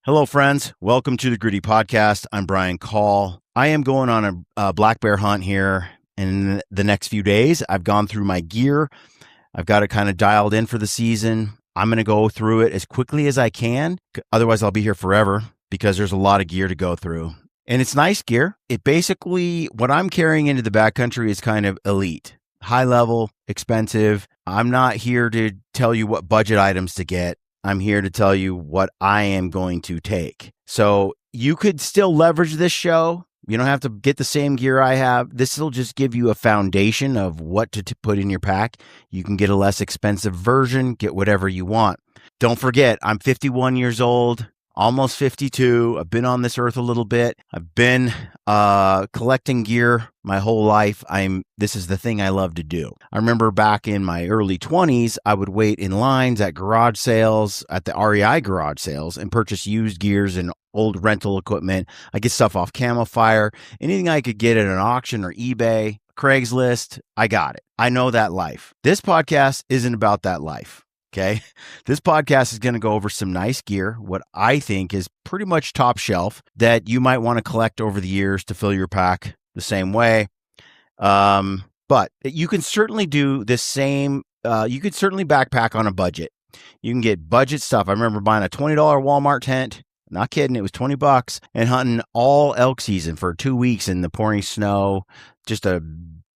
Hello, friends. Welcome to the Gritty Podcast. I'm Brian Call. I am going on a black bear hunt here in the next few days. I've gone through my gear. I've got it kind of dialed in for the season. I'm going to go through it as quickly as I can. Otherwise, I'll be here forever because there's a lot of gear to go through. And it's nice gear. It basically, what I'm carrying into the backcountry is kind of elite, high level, expensive. I'm not here to tell you what budget items to get. I'm here to tell you what I am going to take. So you could still leverage this show. You don't have to get the same gear I have. This will just give you a foundation of what to put in your pack. You can get a less expensive version, get whatever you want. Don't forget, I'm 51 years old. Almost 52. I've been on this earth a little bit. I've been collecting gear my whole life. This is the thing I love to do. I remember back in my early 20s, I would wait in lines at garage sales, at the REI garage sales, and purchase used gears and old rental equipment. I get stuff off Camofire. Anything I could get at an auction or eBay, Craigslist, I got it. I know that life. This podcast isn't about that life. Okay. This podcast is going to go over some nice gear, what I think is pretty much top shelf that you might want to collect over the years to fill your pack the same way. But you can certainly do this same, you could certainly backpack on a budget. You can get budget stuff. I remember buying a $20 Walmart tent. Not kidding. It was $20 and hunting all elk season for 2 weeks in the pouring snow. Just a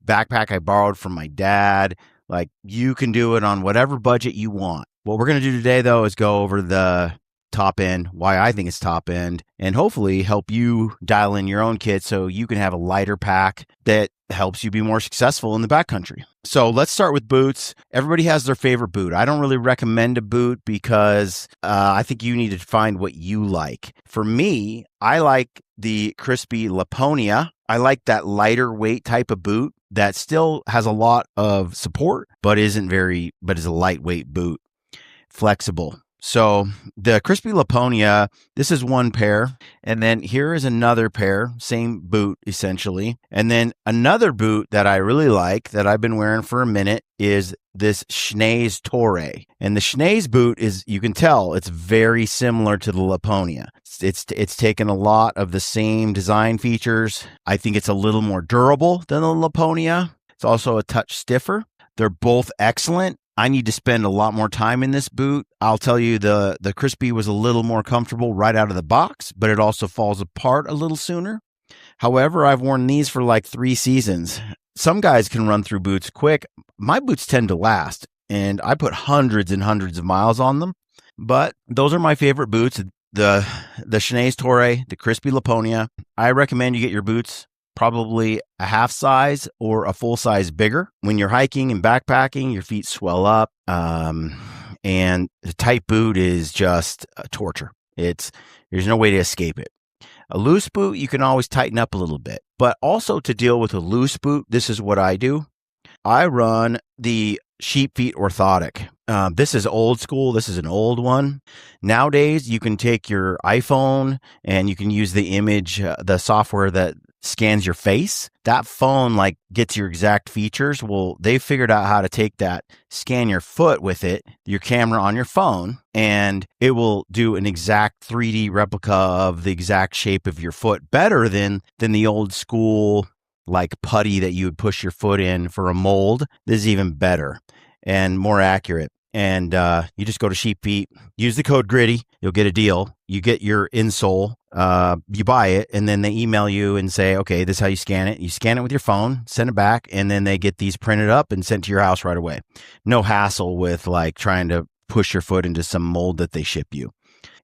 backpack I borrowed from my dad. Like, you can do it on whatever budget you want. What we're going to do today, though, is go over the top end, why I think it's top end, and hopefully help you dial in your own kit so you can have a lighter pack that helps you be more successful in the backcountry. So let's start with boots. Everybody has their favorite boot. I don't really recommend a boot because I think you need to find what you like. For me, I like the crispy Laponia. I like that lighter weight type of boot that still has a lot of support, but is a lightweight boot, flexible. So the crispy Laponia, this is one pair. And then here is another pair, same boot essentially. And then another boot that I really like that I've been wearing for a minute is this Schnee's Torre. And the Schnee's boot is, you can tell, it's very similar to the Laponia. It's taken a lot of the same design features. I think it's a little more durable than the Laponia. It's also a touch stiffer. They're both excellent. I need to spend a lot more time in this boot. I'll tell you, the Crispy was a little more comfortable right out of the box, but it also falls apart a little sooner. However, I've worn these for like 3 seasons. Some guys can run through boots quick. My boots tend to last, and I put hundreds and hundreds of miles on them. But those are my favorite boots. The Schnee's Torre, the Crispy Laponia. I recommend you get your boots probably a half size or a full size bigger. When you're hiking and backpacking, your feet swell up. And the tight boot is just a torture. There's no way to escape it. A loose boot, you can always tighten up a little bit. But also to deal with a loose boot, this is what I do. I run the sheep feet orthotic. This is old school. This is an old one. Nowadays, you can take your iPhone and you can use the image, the software that scans your face. That phone gets your exact features. Well, they figured out how to take that, scan your foot with it, your camera on your phone, and it will do an exact 3D replica of the exact shape of your foot, better than the old school putty that you would push your foot in for a mold. This is even better and more accurate. And you just go to Sheep Feet, use the code GRITTY, you'll get a deal. You get your insole, you buy it, and then they email you and say, okay, this is how you scan it. You scan it with your phone, send it back, and then they get these printed up and sent to your house right away. No hassle with trying to push your foot into some mold that they ship you.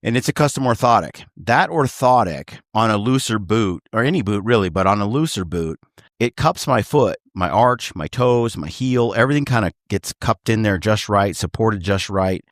And it's a custom orthotic. That orthotic on a looser boot, or any boot really, but on a looser boot, it cups my foot, my arch, my toes, my heel, everything kind of gets cupped in there just right, supported just right.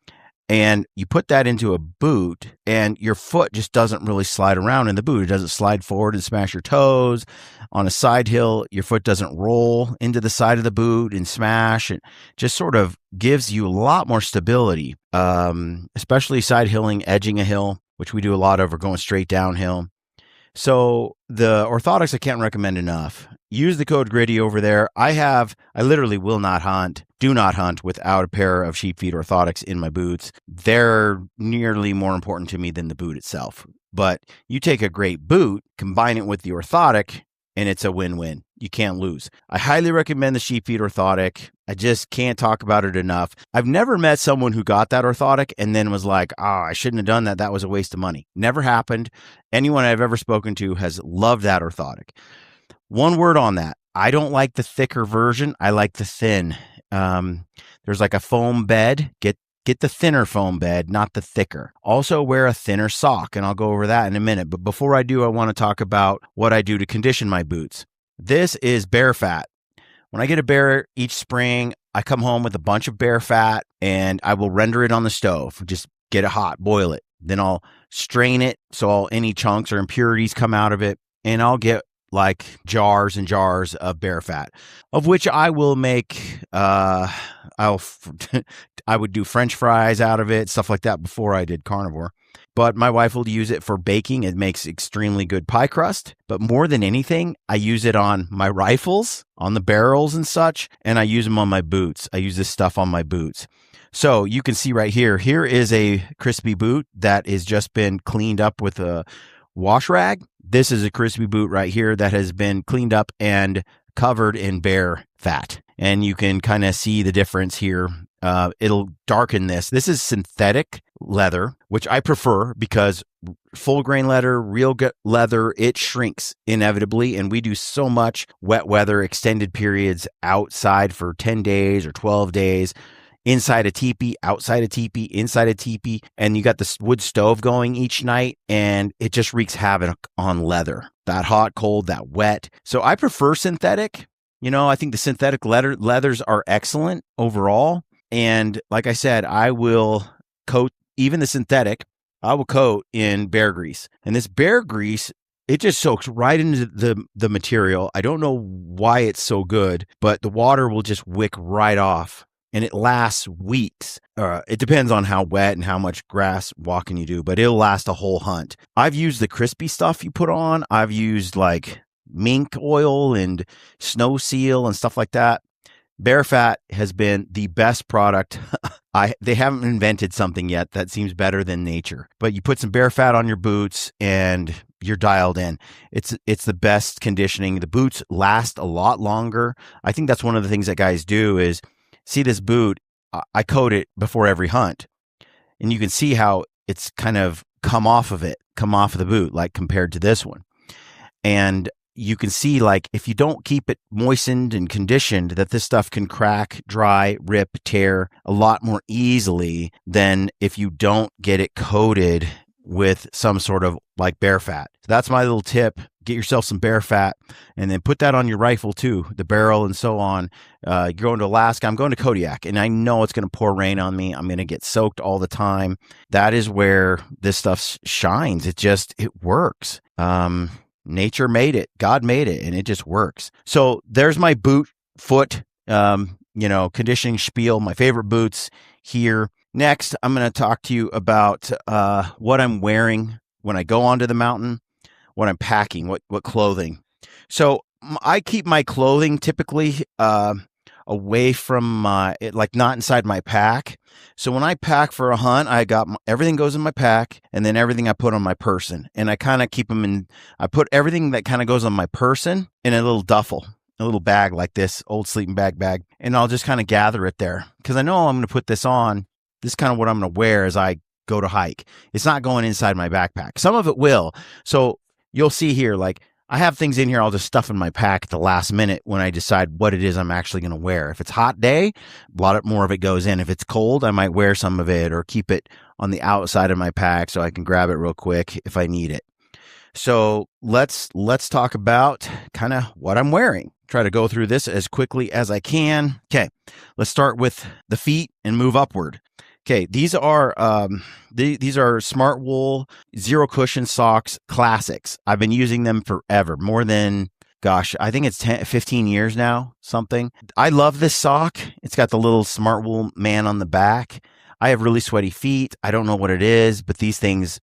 And you put that into a boot and your foot just doesn't really slide around in the boot. It doesn't slide forward and smash your toes. On a side hill, your foot doesn't roll into the side of the boot and smash. It just sort of gives you a lot more stability, especially side hilling, edging a hill, which we do a lot of, or going straight downhill. So the orthotics I can't recommend enough. use the code GRITTY over there. I literally do not hunt without a pair of sheep feet orthotics in my boots. They're nearly more important to me than the boot itself. But you take a great boot, combine it with the orthotic, and it's a win-win. You can't lose. I highly recommend the sheep feet orthotic. I just can't talk about it enough. I've never met someone who got that orthotic and then was like, I shouldn't have done that. That was a waste of money. Never happened. Anyone I've ever spoken to has loved that orthotic. One word on that. I don't like the thicker version. I like the thin. There's like a foam bed. Get the thinner foam bed, not the thicker. Also wear a thinner sock, and I'll go over that in a minute. But before I do, I want to talk about what I do to condition my boots. This is bear fat. When I get a bear each spring, I come home with a bunch of bear fat, and I will render it on the stove. Just get it hot, boil it. Then I'll strain it so any chunks or impurities come out of it, and I'll get like jars and jars of bear fat, of which I will make, I would do French fries out of it, stuff like that before I did carnivore. But my wife will use it for baking. It makes extremely good pie crust. But more than anything, I use it on my rifles, on the barrels and such, and I use them on my boots. I use this stuff on my boots. So you can see right here, here is a crispy boot that has just been cleaned up with a wash rag. This is a crispy boot right here that has been cleaned up and covered in bear fat. And you can kind of see the difference here. It'll darken this. This is synthetic leather, which I prefer because full grain leather, real leather, it shrinks inevitably. And we do so much wet weather, extended periods outside for 10 days or 12 days. Inside a teepee, outside a teepee, inside a teepee, and you got this wood stove going each night, and it just wreaks havoc on leather. That hot, cold, that wet. So I prefer synthetic. I think the synthetic leathers are excellent overall. And like I said, I will coat even the synthetic. I will coat in bear grease, and this bear grease, it just soaks right into the material. I don't know why it's so good, but the water will just wick right off. And it lasts weeks. It depends on how wet and how much grass walking you do, but it'll last a whole hunt. I've used the crispy stuff you put on. I've used like mink oil and snow seal and stuff like that. Bear fat has been the best product. They haven't invented something yet that seems better than nature. But you put some bear fat on your boots and you're dialed in. It's the best conditioning. The boots last a lot longer. I think that's one of the things that guys do is see this boot, I coat it before every hunt. And you can see how it's kind of come off of the boot, like compared to this one. And you can see, like, if you don't keep it moistened and conditioned, that this stuff can crack, dry, rip, tear a lot more easily than if you don't get it coated with some sort of like bear fat. So that's my little tip. Get yourself some bear fat and then put that on your rifle too, the barrel and so on. You're going to Alaska. I'm going to Kodiak, and I know it's going to pour rain on me. I'm going to get soaked all the time. That is where this stuff shines. It works. Nature made it. God made it, and it just works. So there's my boot foot, conditioning spiel, my favorite boots here. Next, I'm going to talk to you about what I'm wearing when I go onto the mountain, what I'm packing, what clothing. So I keep my clothing typically away from not inside my pack. So when I pack for a hunt, everything goes in my pack, and then everything I put on my person. And I kind of keep them I put everything that kind of goes on my person in a little duffel, a little bag like this, old sleeping bag. And I'll just kind of gather it there because I know I'm going to put this on. This is kind of what I'm going to wear as I go to hike. It's not going inside my backpack. Some of it will. So you'll see here, like, I have things in here I'll just stuff in my pack at the last minute when I decide what it is I'm actually going to wear. If it's a hot day, a lot more of it goes in. If it's cold, I might wear some of it or keep it on the outside of my pack so I can grab it real quick if I need it. So let's talk about kind of what I'm wearing. Try to go through this as quickly as I can. Okay, let's start with the feet and move upward. Okay, these are Smart Wool Zero Cushion Socks Classics. I've been using them forever, more than, I think it's 15 years now, something. I love this sock. It's got the little Smart Wool man on the back. I have really sweaty feet. I don't know what it is, but these things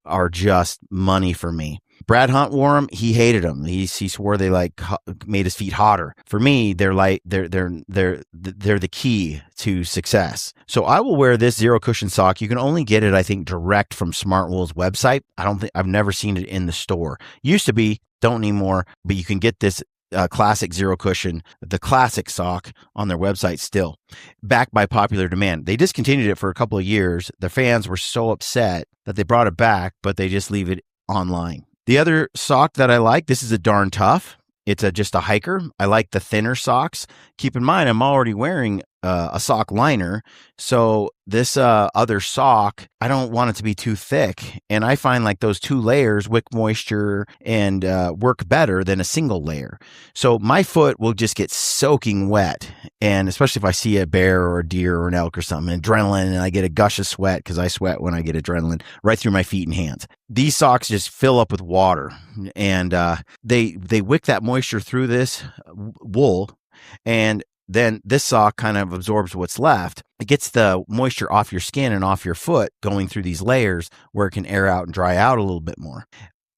are just money for me. Brad Hunt wore them. He hated them. He swore they like made his feet hotter. For me, they're the key to success. So I will wear this zero cushion sock. You can only get it, I think, direct from Smartwool's website. I've never seen it in the store. Used to be, don't anymore, but you can get this classic zero cushion, the classic sock, on their website still, backed by popular demand. They discontinued it for a couple of years. The fans were so upset that they brought it back, but they just leave it online. The other sock that I like, this is a Darn Tough. It's just a hiker. I like the thinner socks. Keep in mind, I'm already wearing a sock liner. So this other sock, I don't want it to be too thick. And I find like those 2 layers wick moisture and work better than a single layer. So my foot will just get soaking wet. And especially if I see a bear or a deer or an elk or something, adrenaline, and I get a gush of sweat, because I sweat when I get adrenaline, right through my feet and hands. These socks just fill up with water, and they wick that moisture through this wool, and then this sock kind of absorbs what's left. It gets the moisture off your skin and off your foot going through these layers where it can air out and dry out a little bit more.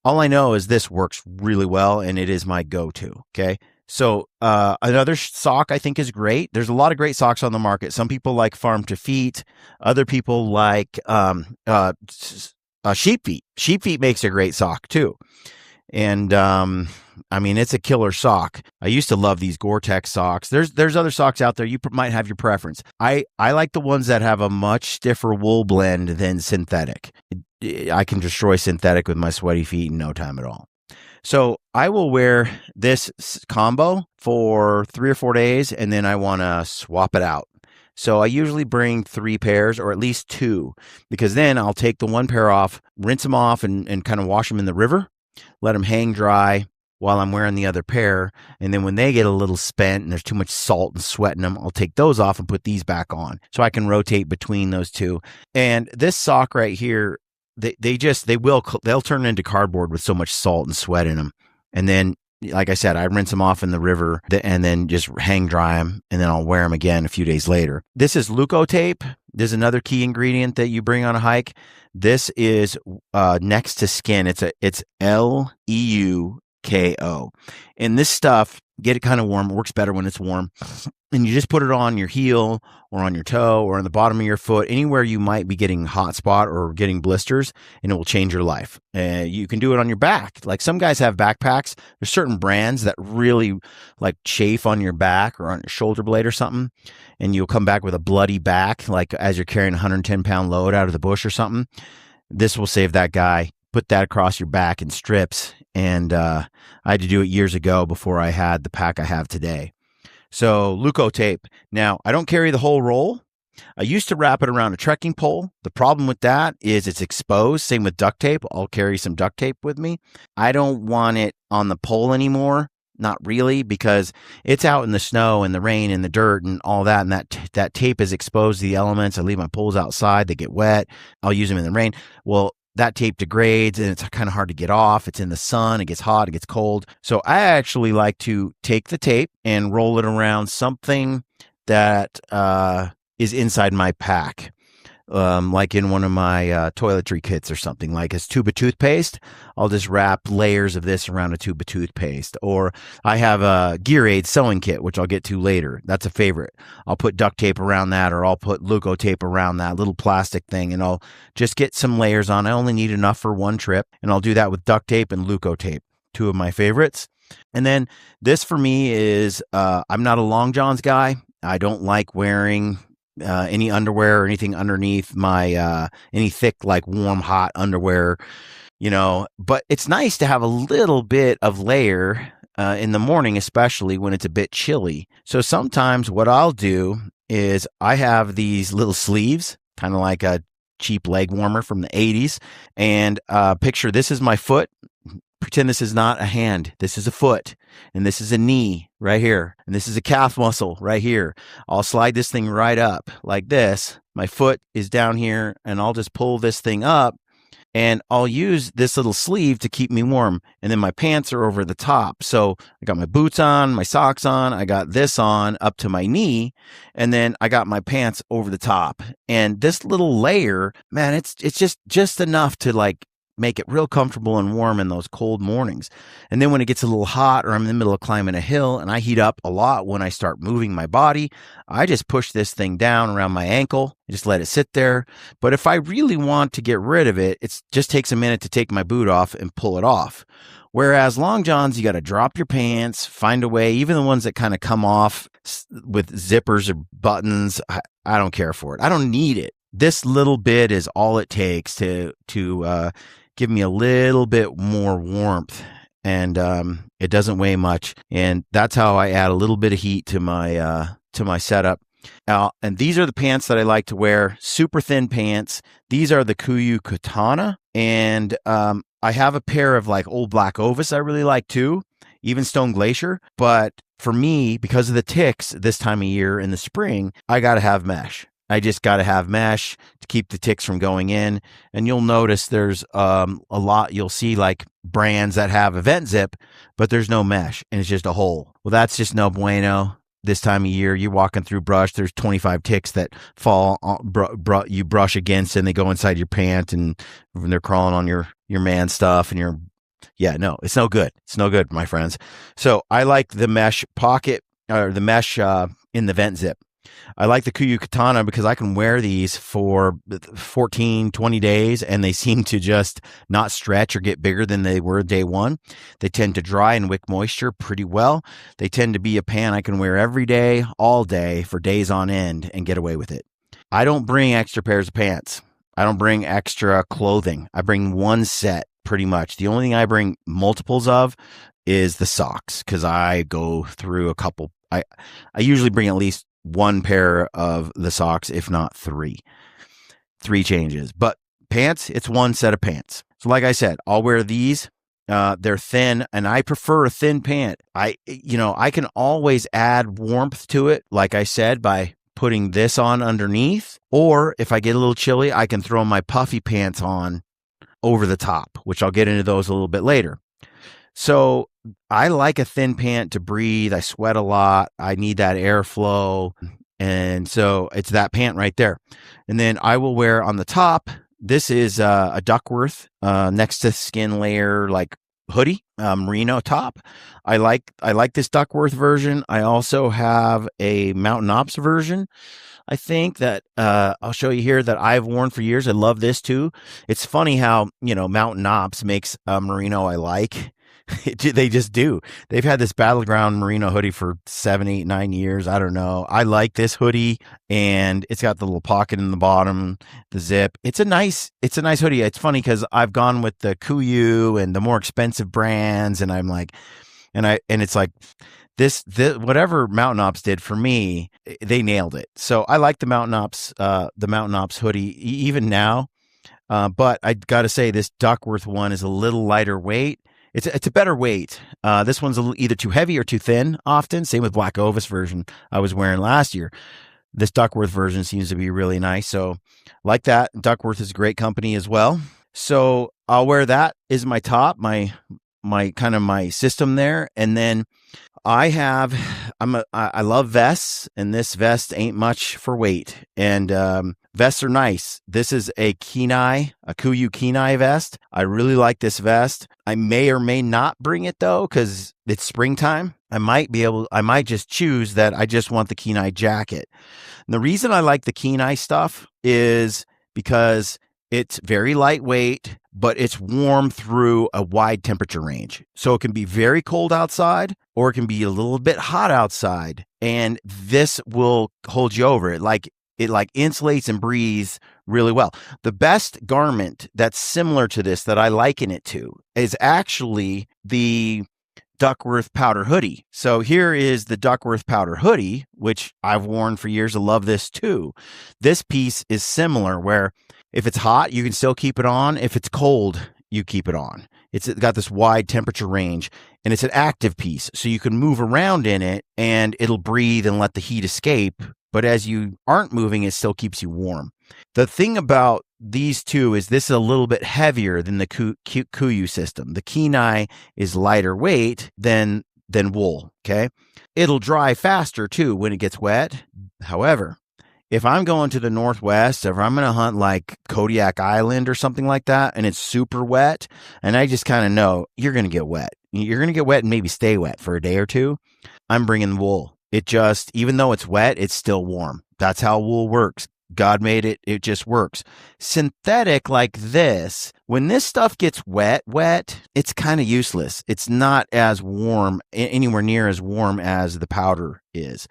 All I know is this works really well, and it is my go-to, okay? So another sock I think is great. There's a lot of great socks on the market. Some people like Farm to Feet. Other people like Sheep Feet. Sheep Feet makes a great sock too. And I mean, it's a killer sock. I used to love these Gore-Tex socks. There's other socks out there. You might have your preference. I like the ones that have a much stiffer wool blend than synthetic. I can destroy synthetic with my sweaty feet in no time at all. So I will wear this combo for 3 or 4 days, and then I want to swap it out. So I usually bring 3 pairs, or at least 2, because then I'll take the 1 pair off, rinse them off, and kind of wash them in the river, let them hang dry while I'm wearing the other pair. And then when they get a little spent and there's too much salt and sweat in them, I'll take those off and put these back on, so I can rotate between those 2. And this sock right here, they'll turn into cardboard with so much salt and sweat in them. And then, like I said, I rinse them off in the river and then just hang dry them, and then I'll wear them again a few days later. This is leukotape. There's another key ingredient that you bring on a hike. This is next to skin. It's LEUKO. And this stuff, get it kind of warm. It works better when it's warm. And you just put it on your heel or on your toe or on the bottom of your foot, anywhere you might be getting a hot spot or getting blisters, and it will change your life. You can do it on your back. Like some guys have backpacks. There's certain brands that really like chafe on your back or on your shoulder blade or something, and you'll come back with a bloody back, like as you're carrying a 110-pound load out of the bush or something. This will save that guy. Put that across your back in strips. And I had to do it years ago before I had the pack I have today. So leukotape. Now, I don't carry the whole roll. I used to wrap it around a trekking pole. The problem with that is it's exposed. Same with duct tape. I'll carry some duct tape with me. I don't want it on the pole anymore. Not really, because it's out in the snow and the rain and the dirt and all that. And that tape is exposed to the elements. I leave my poles outside. They get wet. I'll use them in the rain. Well, that tape degrades and it's kind of hard to get off. It's in the sun. It gets hot. It gets cold. So I actually like to take the tape and roll it around something that is inside my pack. Like in one of my toiletry kits or something, like a tube of toothpaste. I'll just wrap layers of this around a tube of toothpaste. Or I have a Gear Aid sewing kit, which I'll get to later. That's a favorite. I'll put duct tape around that, or I'll put leukotape around that little plastic thing, and I'll just get some layers on. I only need enough for one trip, and I'll do that with duct tape and leukotape, 2 of my favorites. And then this for me is, I'm not a long johns guy. I don't like wearing any underwear or anything underneath my any thick, like warm, hot underwear, but it's nice to have a little bit of layer in the morning, especially when it's a bit chilly. So sometimes what I'll do is I have these little sleeves, kind of like a cheap leg warmer from the 80s, and picture this is my foot. Pretend this is not a hand. This is a foot, and this is a knee right here, and this is a calf muscle right here. I'll slide this thing right up like this. My foot is down here, and I'll just pull this thing up, and I'll use this little sleeve to keep me warm. And then my pants are over the top. So I got my boots on, my socks on, I got this on up to my knee, and then I got my pants over the top. And this little layer, man, it's just enough to like make it real comfortable and warm in those cold mornings. And then when it gets a little hot or I'm in the middle of climbing a hill and I heat up a lot when I start moving my body, I just push this thing down around my ankle, just let it sit there. But if I really want to get rid of it, it just takes a minute to take my boot off and pull it off. Whereas long johns, you got to drop your pants, find a way, even the ones that kind of come off with zippers or buttons. I don't care for it. I don't need it. This little bit is all it takes to give me a little bit more warmth, and it doesn't weigh much. And that's how I add a little bit of heat to my setup. And these are the pants that I like to wear, super thin pants. These are the Kuyu Katana, and I have a pair of like old Black Ovis I really like too, even Stone Glacier. But for me, because of the ticks this time of year in the spring, I got to have mesh. I just got to have mesh to keep the ticks from going in. And you'll notice there's a lot, you'll see like brands that have event zip, but there's no mesh and it's just a hole. Well, that's just no bueno. This time of year, you're walking through brush, there's 25 ticks that fall, you brush against and they go inside your pant and they're crawling on your man stuff and it's no good. It's no good, my friends. So I like the mesh pocket or the mesh in the vent zip. I like the Kuyu Katana because I can wear these for 14, 20 days and they seem to just not stretch or get bigger than they were day one. They tend to dry and wick moisture pretty well. They tend to be a pant I can wear every day, all day for days on end and get away with it. I don't bring extra pairs of pants. I don't bring extra clothing. I bring one set pretty much. The only thing I bring multiples of is the socks because I go through a couple. I usually bring at least one pair of the socks, if not three changes. But pants, it's one set of pants. So like I said, I'll wear these. They're thin and I prefer a thin pant. I can always add warmth to it, like I said, by putting this on underneath. Or if I get a little chilly, I can throw my puffy pants on over the top, which I'll get into those a little bit later. So I like a thin pant to breathe. I sweat a lot. I need that airflow. And so it's that pant right there. And then I will wear on the top, this is a Duckworth next to skin layer, like hoodie, merino top. I like this Duckworth version. I also have a Mountain Ops version. I think that I'll show you here that I've worn for years. I love this too. It's funny how, Mountain Ops makes a merino I like. They just do. They've had this Battleground merino hoodie for 7, 8, 9 years. I don't know. I like this hoodie and it's got the little pocket in the bottom, the zip. It's a nice hoodie. It's funny because I've gone with the Kuyu and the more expensive brands and I'm like, and it's like this whatever Mountain Ops did for me, they nailed it. So I like the Mountain Ops hoodie even now. But I got to say this Duckworth one is a little lighter weight. It's a better weight. This one's either too heavy or too thin often. Same with Black Ovis version I was wearing last year. This Duckworth version seems to be really nice. So like that, Duckworth is a great company as well. So I'll wear that as my top, my kind of my system there. And then I love vests, and this vest ain't much for weight. And vests are nice. This is a Kuyu Kenai vest. I really like this vest. I may or may not bring it though, because it's springtime. I might just choose that I just want the Kenai jacket. And the reason I like the Kenai stuff is because it's very lightweight, but it's warm through a wide temperature range. So it can be very cold outside or it can be a little bit hot outside. And this will hold you over. It insulates and breathes really well. The best garment that's similar to this that I liken it to is actually the Duckworth powder hoodie. So here is the Duckworth powder hoodie, which I've worn for years. I love this too. This piece is similar where if it's hot, you can still keep it on. If it's cold, you keep it on. It's got this wide temperature range and it's an active piece. So you can move around in it and it'll breathe and let the heat escape. But as you aren't moving, it still keeps you warm. The thing about these two is this is a little bit heavier than the Kuyu system. The Kenai is lighter weight than wool, okay? It'll dry faster too when it gets wet. However, if I'm going to the Northwest, if I'm going to hunt like Kodiak Island or something like that, and it's super wet, and I just kind of know you're going to get wet. You're going to get wet and maybe stay wet for a day or two. I'm bringing wool. It just, even though it's wet, it's still warm. That's how wool works. God made it. It just works. Synthetic like this, when this stuff gets wet, it's kind of useless. It's not as warm, anywhere near as warm as the powder is.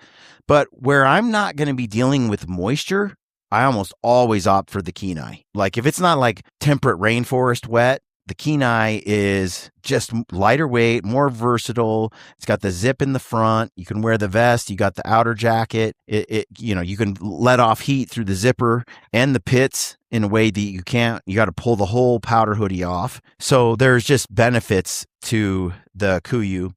But where I'm not going to be dealing with moisture, I almost always opt for the Kenai. Like if it's not like temperate rainforest wet, the Kenai is just lighter weight, more versatile. It's got the zip in the front. You can wear the vest. You got the outer jacket. You can let off heat through the zipper and the pits in a way that you can't. You got to pull the whole powder hoodie off. So there's just benefits to the Kuiu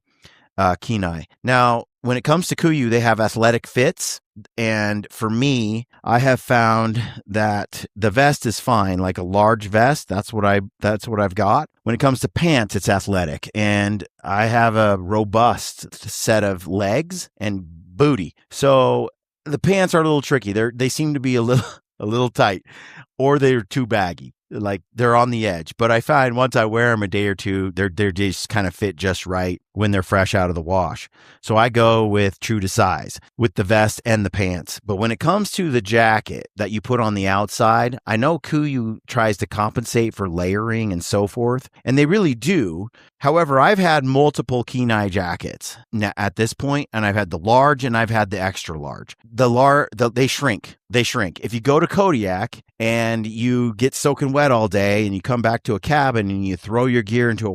Kenai. Now, when it comes to Kuiu, they have athletic fits. And for me, I have found that the vest is fine, like a large vest. That's what I've got. When it comes to pants, it's athletic. And I have a robust set of legs and booty. So the pants are a little tricky. They seem to be a little tight, or they're too baggy. Like they're on the edge. But I find once I wear them a day or two, they're just kind of fit just right when they're fresh out of the wash. So I go with true to size with the vest and the pants. But when it comes to the jacket that you put on the outside, I know Kuiu tries to compensate for layering and so forth, and they really do. However, I've had multiple Kenai jackets at this point, and I've had the large and I've had the extra large. They shrink. If you go to Kodiak and you get soaking wet all day and you come back to a cabin and you throw your gear into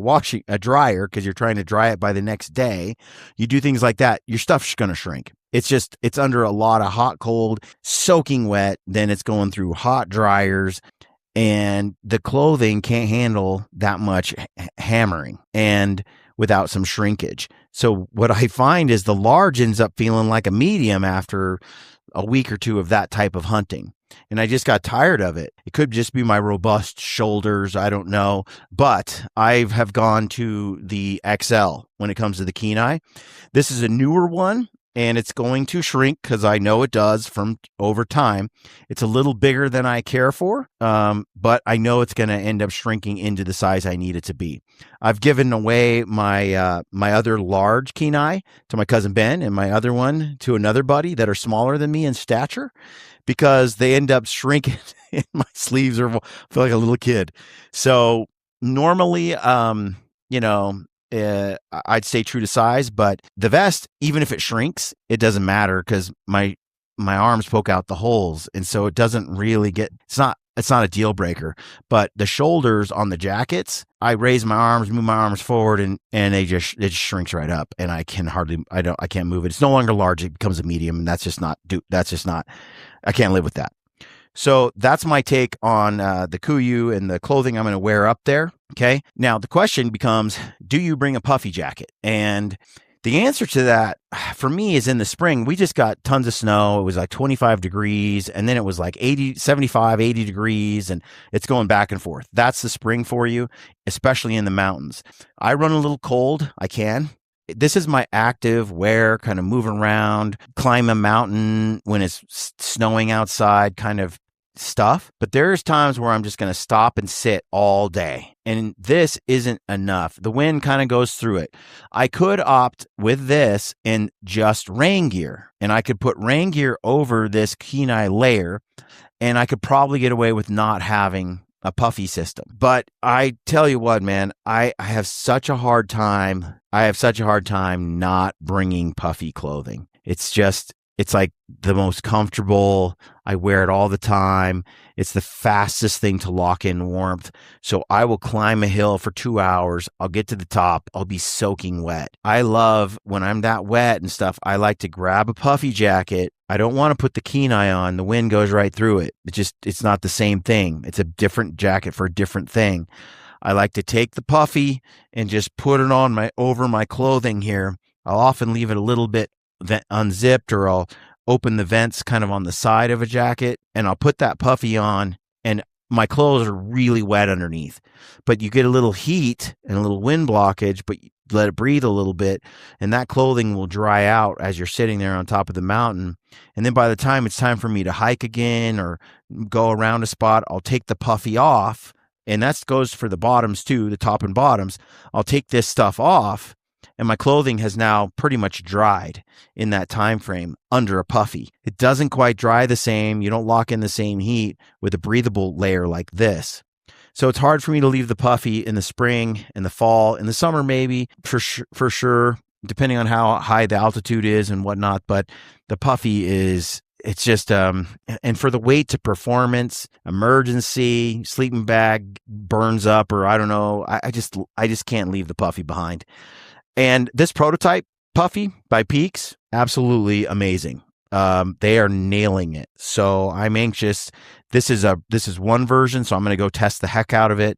a dryer because you're trying to dry it by the next day, you do things like that, your stuff's going to shrink. It's under a lot of hot, cold, soaking wet. Then it's going through hot dryers, and the clothing can't handle that much hammering and without some shrinkage. So what I find is the large ends up feeling like a medium after a week or two of that type of hunting. And I just got tired of it. It could just be my robust shoulders. I don't know. But I have gone to the XL when it comes to the Kenai. This is a newer one, and it's going to shrink because I know it does from over time. It's a little bigger than I care for, but I know it's going to end up shrinking into the size I need it to be. I've given away my other large Kenai to my cousin Ben, and my other one to another buddy that are smaller than me in stature, because they end up shrinking and my sleeves feel like a little kid. So normally, I'd stay true to size, but the vest, even if it shrinks, it doesn't matter because my arms poke out the holes. And so it doesn't really it's not a deal breaker. But the shoulders on the jackets, I raise my arms, move my arms forward, and it just shrinks right up. And I can't move it. It's no longer large. It becomes a medium. And I can't live with that. So that's my take on the Kuiu and the clothing I'm going to wear up there. Okay. Now the question becomes, do you bring a puffy jacket? And the answer to that for me is in the spring. We just got tons of snow. It was like 25 degrees, and then it was like 75, 80 degrees, and it's going back and forth. That's the spring for you, especially in the mountains. I run a little cold. I can. This is my active wear, kind of move around, climb a mountain when it's snowing outside kind of stuff. But there's times where I'm just going to stop and sit all day. And this isn't enough. The wind kind of goes through it. I could opt with this in just rain gear, and I could put rain gear over this Kenai layer, and I could probably get away with not having a puffy system. But I tell you what, man, I have such a hard time. Not bringing puffy clothing. It's like the most comfortable. I wear it all the time. It's the fastest thing to lock in warmth. So I will climb a hill for 2 hours. I'll get to the top. I'll be soaking wet. I love when I'm that wet and stuff. I like to grab a puffy jacket. I don't want to put the Kenai on. The wind goes right through it. It's not the same thing. It's a different jacket for a different thing. I like to take the puffy and just put it on over my clothing here. I'll often leave it a little bit unzipped, or I'll open the vents kind of on the side of a jacket, and I'll put that puffy on, and my clothes are really wet underneath. But you get a little heat and a little wind blockage, but let it breathe a little bit, and that clothing will dry out as you're sitting there on top of the mountain. And then by the time it's time for me to hike again or go around a spot, I'll take the puffy off, and that goes for the bottoms too, the top and bottoms. I'll take this stuff off, and my clothing has now pretty much dried in that time frame under a puffy. It doesn't quite dry the same. You don't lock in the same heat with a breathable layer like this. So it's hard for me to leave the puffy in the spring, in the fall, in the summer maybe, for sure, depending on how high the altitude is and whatnot. But the puffy it's just, and for the weight to performance, emergency, sleeping bag burns up, or I don't know, I just can't leave the puffy behind. And this prototype puffy by Peaks, absolutely amazing. They are nailing it. So I'm anxious. This is one version, so I'm going to go test the heck out of it.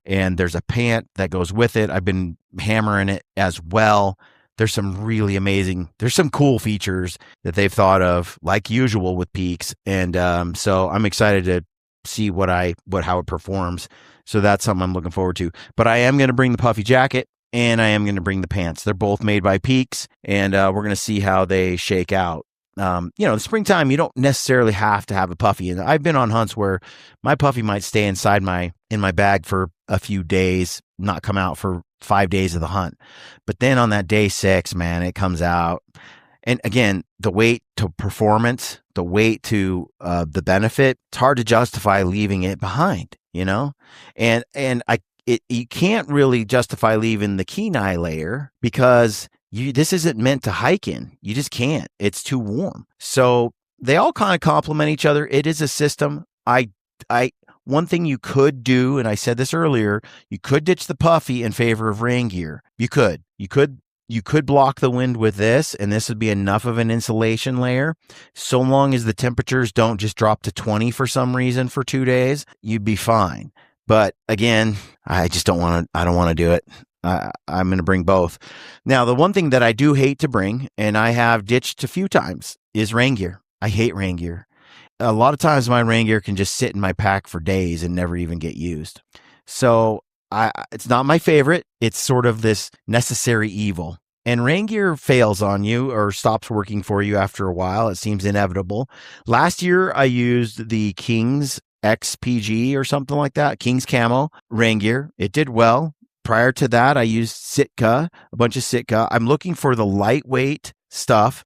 And there's a pant that goes with it. I've been hammering it as well. There's some cool features that they've thought of, like usual with Peaks. And so I'm excited to see how it performs. So that's something I'm looking forward to. But I am going to bring the puffy jacket, and I am going to bring the pants. They're both made by Peaks, and we're going to see how they shake out. The springtime, you don't necessarily have to have a puffy. And I've been on hunts where my puffy might stay inside in my bag for a few days, not come out for 5 days of the hunt. But then on that day 6, man, it comes out. And again, the weight to performance, the weight to the benefit, it's hard to justify leaving it behind, and you can't really justify leaving the kenai layer because this isn't meant to hike in. You just can't. It's too warm. So they all kind of complement each other. It is a system. One thing you could do, and I said this earlier, you could ditch the puffy in favor of rain gear. You could block the wind with this, and this would be enough of an insulation layer. So long as the temperatures don't just drop to 20 for some reason for 2 days, you'd be fine. But again, I don't want to do it. I'm going to bring both. Now, the one thing that I do hate to bring, and I have ditched a few times, is rain gear. I hate rain gear. A lot of times my rain gear can just sit in my pack for days and never even get used. So it's not my favorite. It's sort of this necessary evil. And rain gear fails on you or stops working for you after a while. It seems inevitable. Last year, I used the King's XPG or something like that, King's Camo rain gear. It did well. Prior to that, I used Sitka, a bunch of Sitka. I'm looking for the lightweight stuff.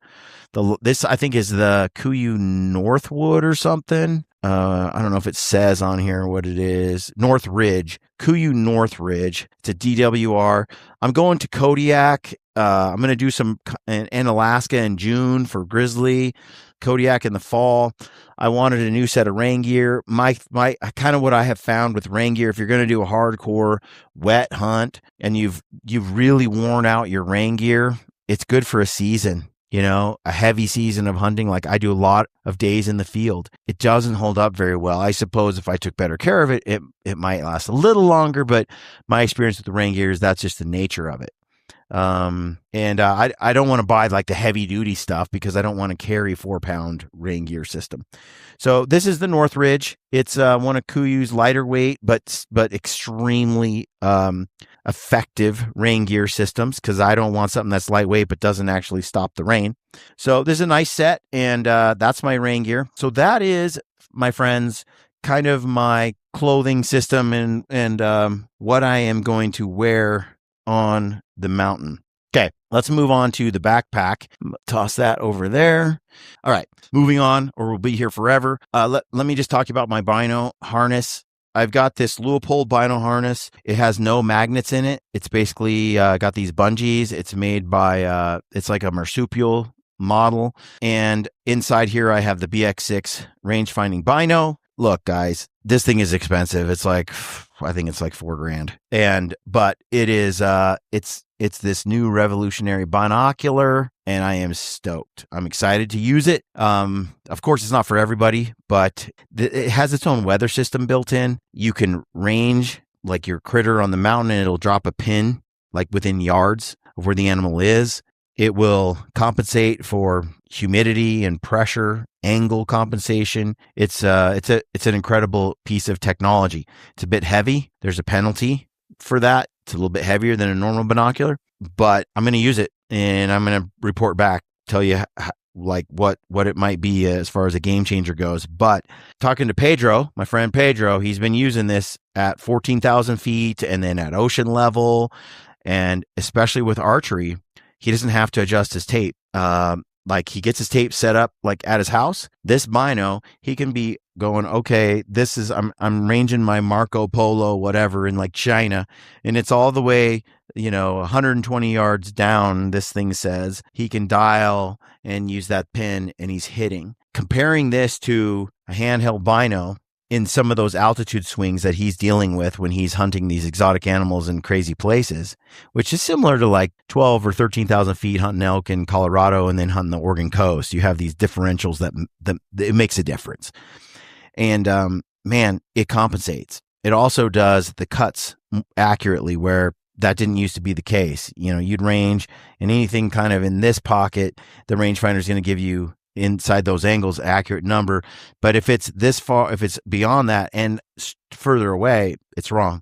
This, I think, is the Kuiu Northwood or something. I don't know if it says on here what it is. North Ridge, Kuiu North Ridge. It's a DWR. I'm going to Kodiak. I'm going to do some in Alaska in June for grizzly, Kodiak in the fall. I wanted a new set of rain gear. My kind of what I have found with rain gear, if you're going to do a hardcore wet hunt and you've really worn out your rain gear, it's good for a season. A heavy season of hunting. Like I do a lot of days in the field. It doesn't hold up very well. I suppose if I took better care of it, it might last a little longer, but my experience with the rain gear is that's just the nature of it. I don't want to buy like the heavy duty stuff because I don't want to carry 4-pound rain gear system. So this is the North Ridge. It's one of Kuiu's lighter weight, but extremely effective rain gear systems because I don't want something that's lightweight but doesn't actually stop the rain. So this is a nice set, and that's my rain gear. So that is, my friends, kind of my clothing system and what I am going to wear on the mountain. Okay, let's move on to the backpack. Toss that over there. All right, moving on, or we'll be here forever. Let me just talk about my bino harness. I've got this Leupold bino harness. It has no magnets in it. It's basically got these bungees. It's made by, it's like a marsupial model. And inside here, I have the BX6 range-finding bino. Look, guys, this thing is expensive. It's like, I think it's like $4,000. But it is, it's this new revolutionary binocular, and I am stoked. I'm excited to use it. Of course, it's not for everybody, but it has its own weather system built in. You can range like your critter on the mountain, and it'll drop a pin like within yards of where the animal is. It will compensate for humidity and pressure, angle compensation. It's an incredible piece of technology. It's a bit heavy. There's a penalty for that. It's a little bit heavier than a normal binocular, but I'm going to use it and I'm going to report back, tell you like what it might be as far as a game changer goes. But talking to Pedro, my friend Pedro, he's been using this at 14,000 feet and then at ocean level. And especially with archery, he doesn't have to adjust his tape. Like he gets his tape set up like at his house. This bino, he can be going, okay, this is I'm ranging my Marco Polo, whatever, in like China, and it's all the way, 120 yards down. This thing says he can dial and use that pin, and he's hitting. Comparing this to a handheld bino in some of those altitude swings that he's dealing with when he's hunting these exotic animals in crazy places, which is similar to like 12 or 13,000 feet hunting elk in Colorado and then hunting the Oregon coast. You have these differentials that it makes a difference. And man, it compensates. It also does the cuts accurately where that didn't used to be the case. You'd range and anything kind of in this pocket, the rangefinder is going to give you inside those angles accurate number, but if it's this far, if it's beyond that and further away, it's wrong.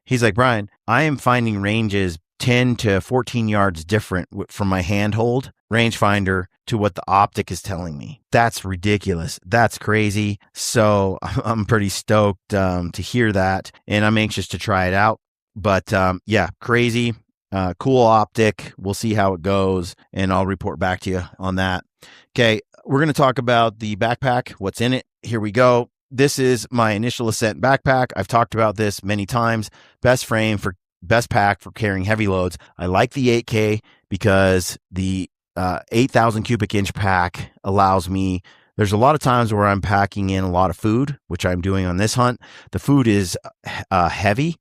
He's like, Brian, I am finding ranges 10 to 14 yards different from my handhold rangefinder to what the optic is telling me. That's ridiculous. That's crazy. So I'm pretty stoked to hear that, and I'm anxious to try it out. But yeah, crazy, cool optic. We'll see how it goes, and I'll report back to you on that. Okay, we're going to talk about the backpack, what's in it. Here we go. This is my initial ascent backpack. I've talked about this many times. Best pack for carrying heavy loads. I like the 8K because the 8,000 cubic inch pack allows me. There's a lot of times where I'm packing in a lot of food, which I'm doing on this hunt. The food is heavy.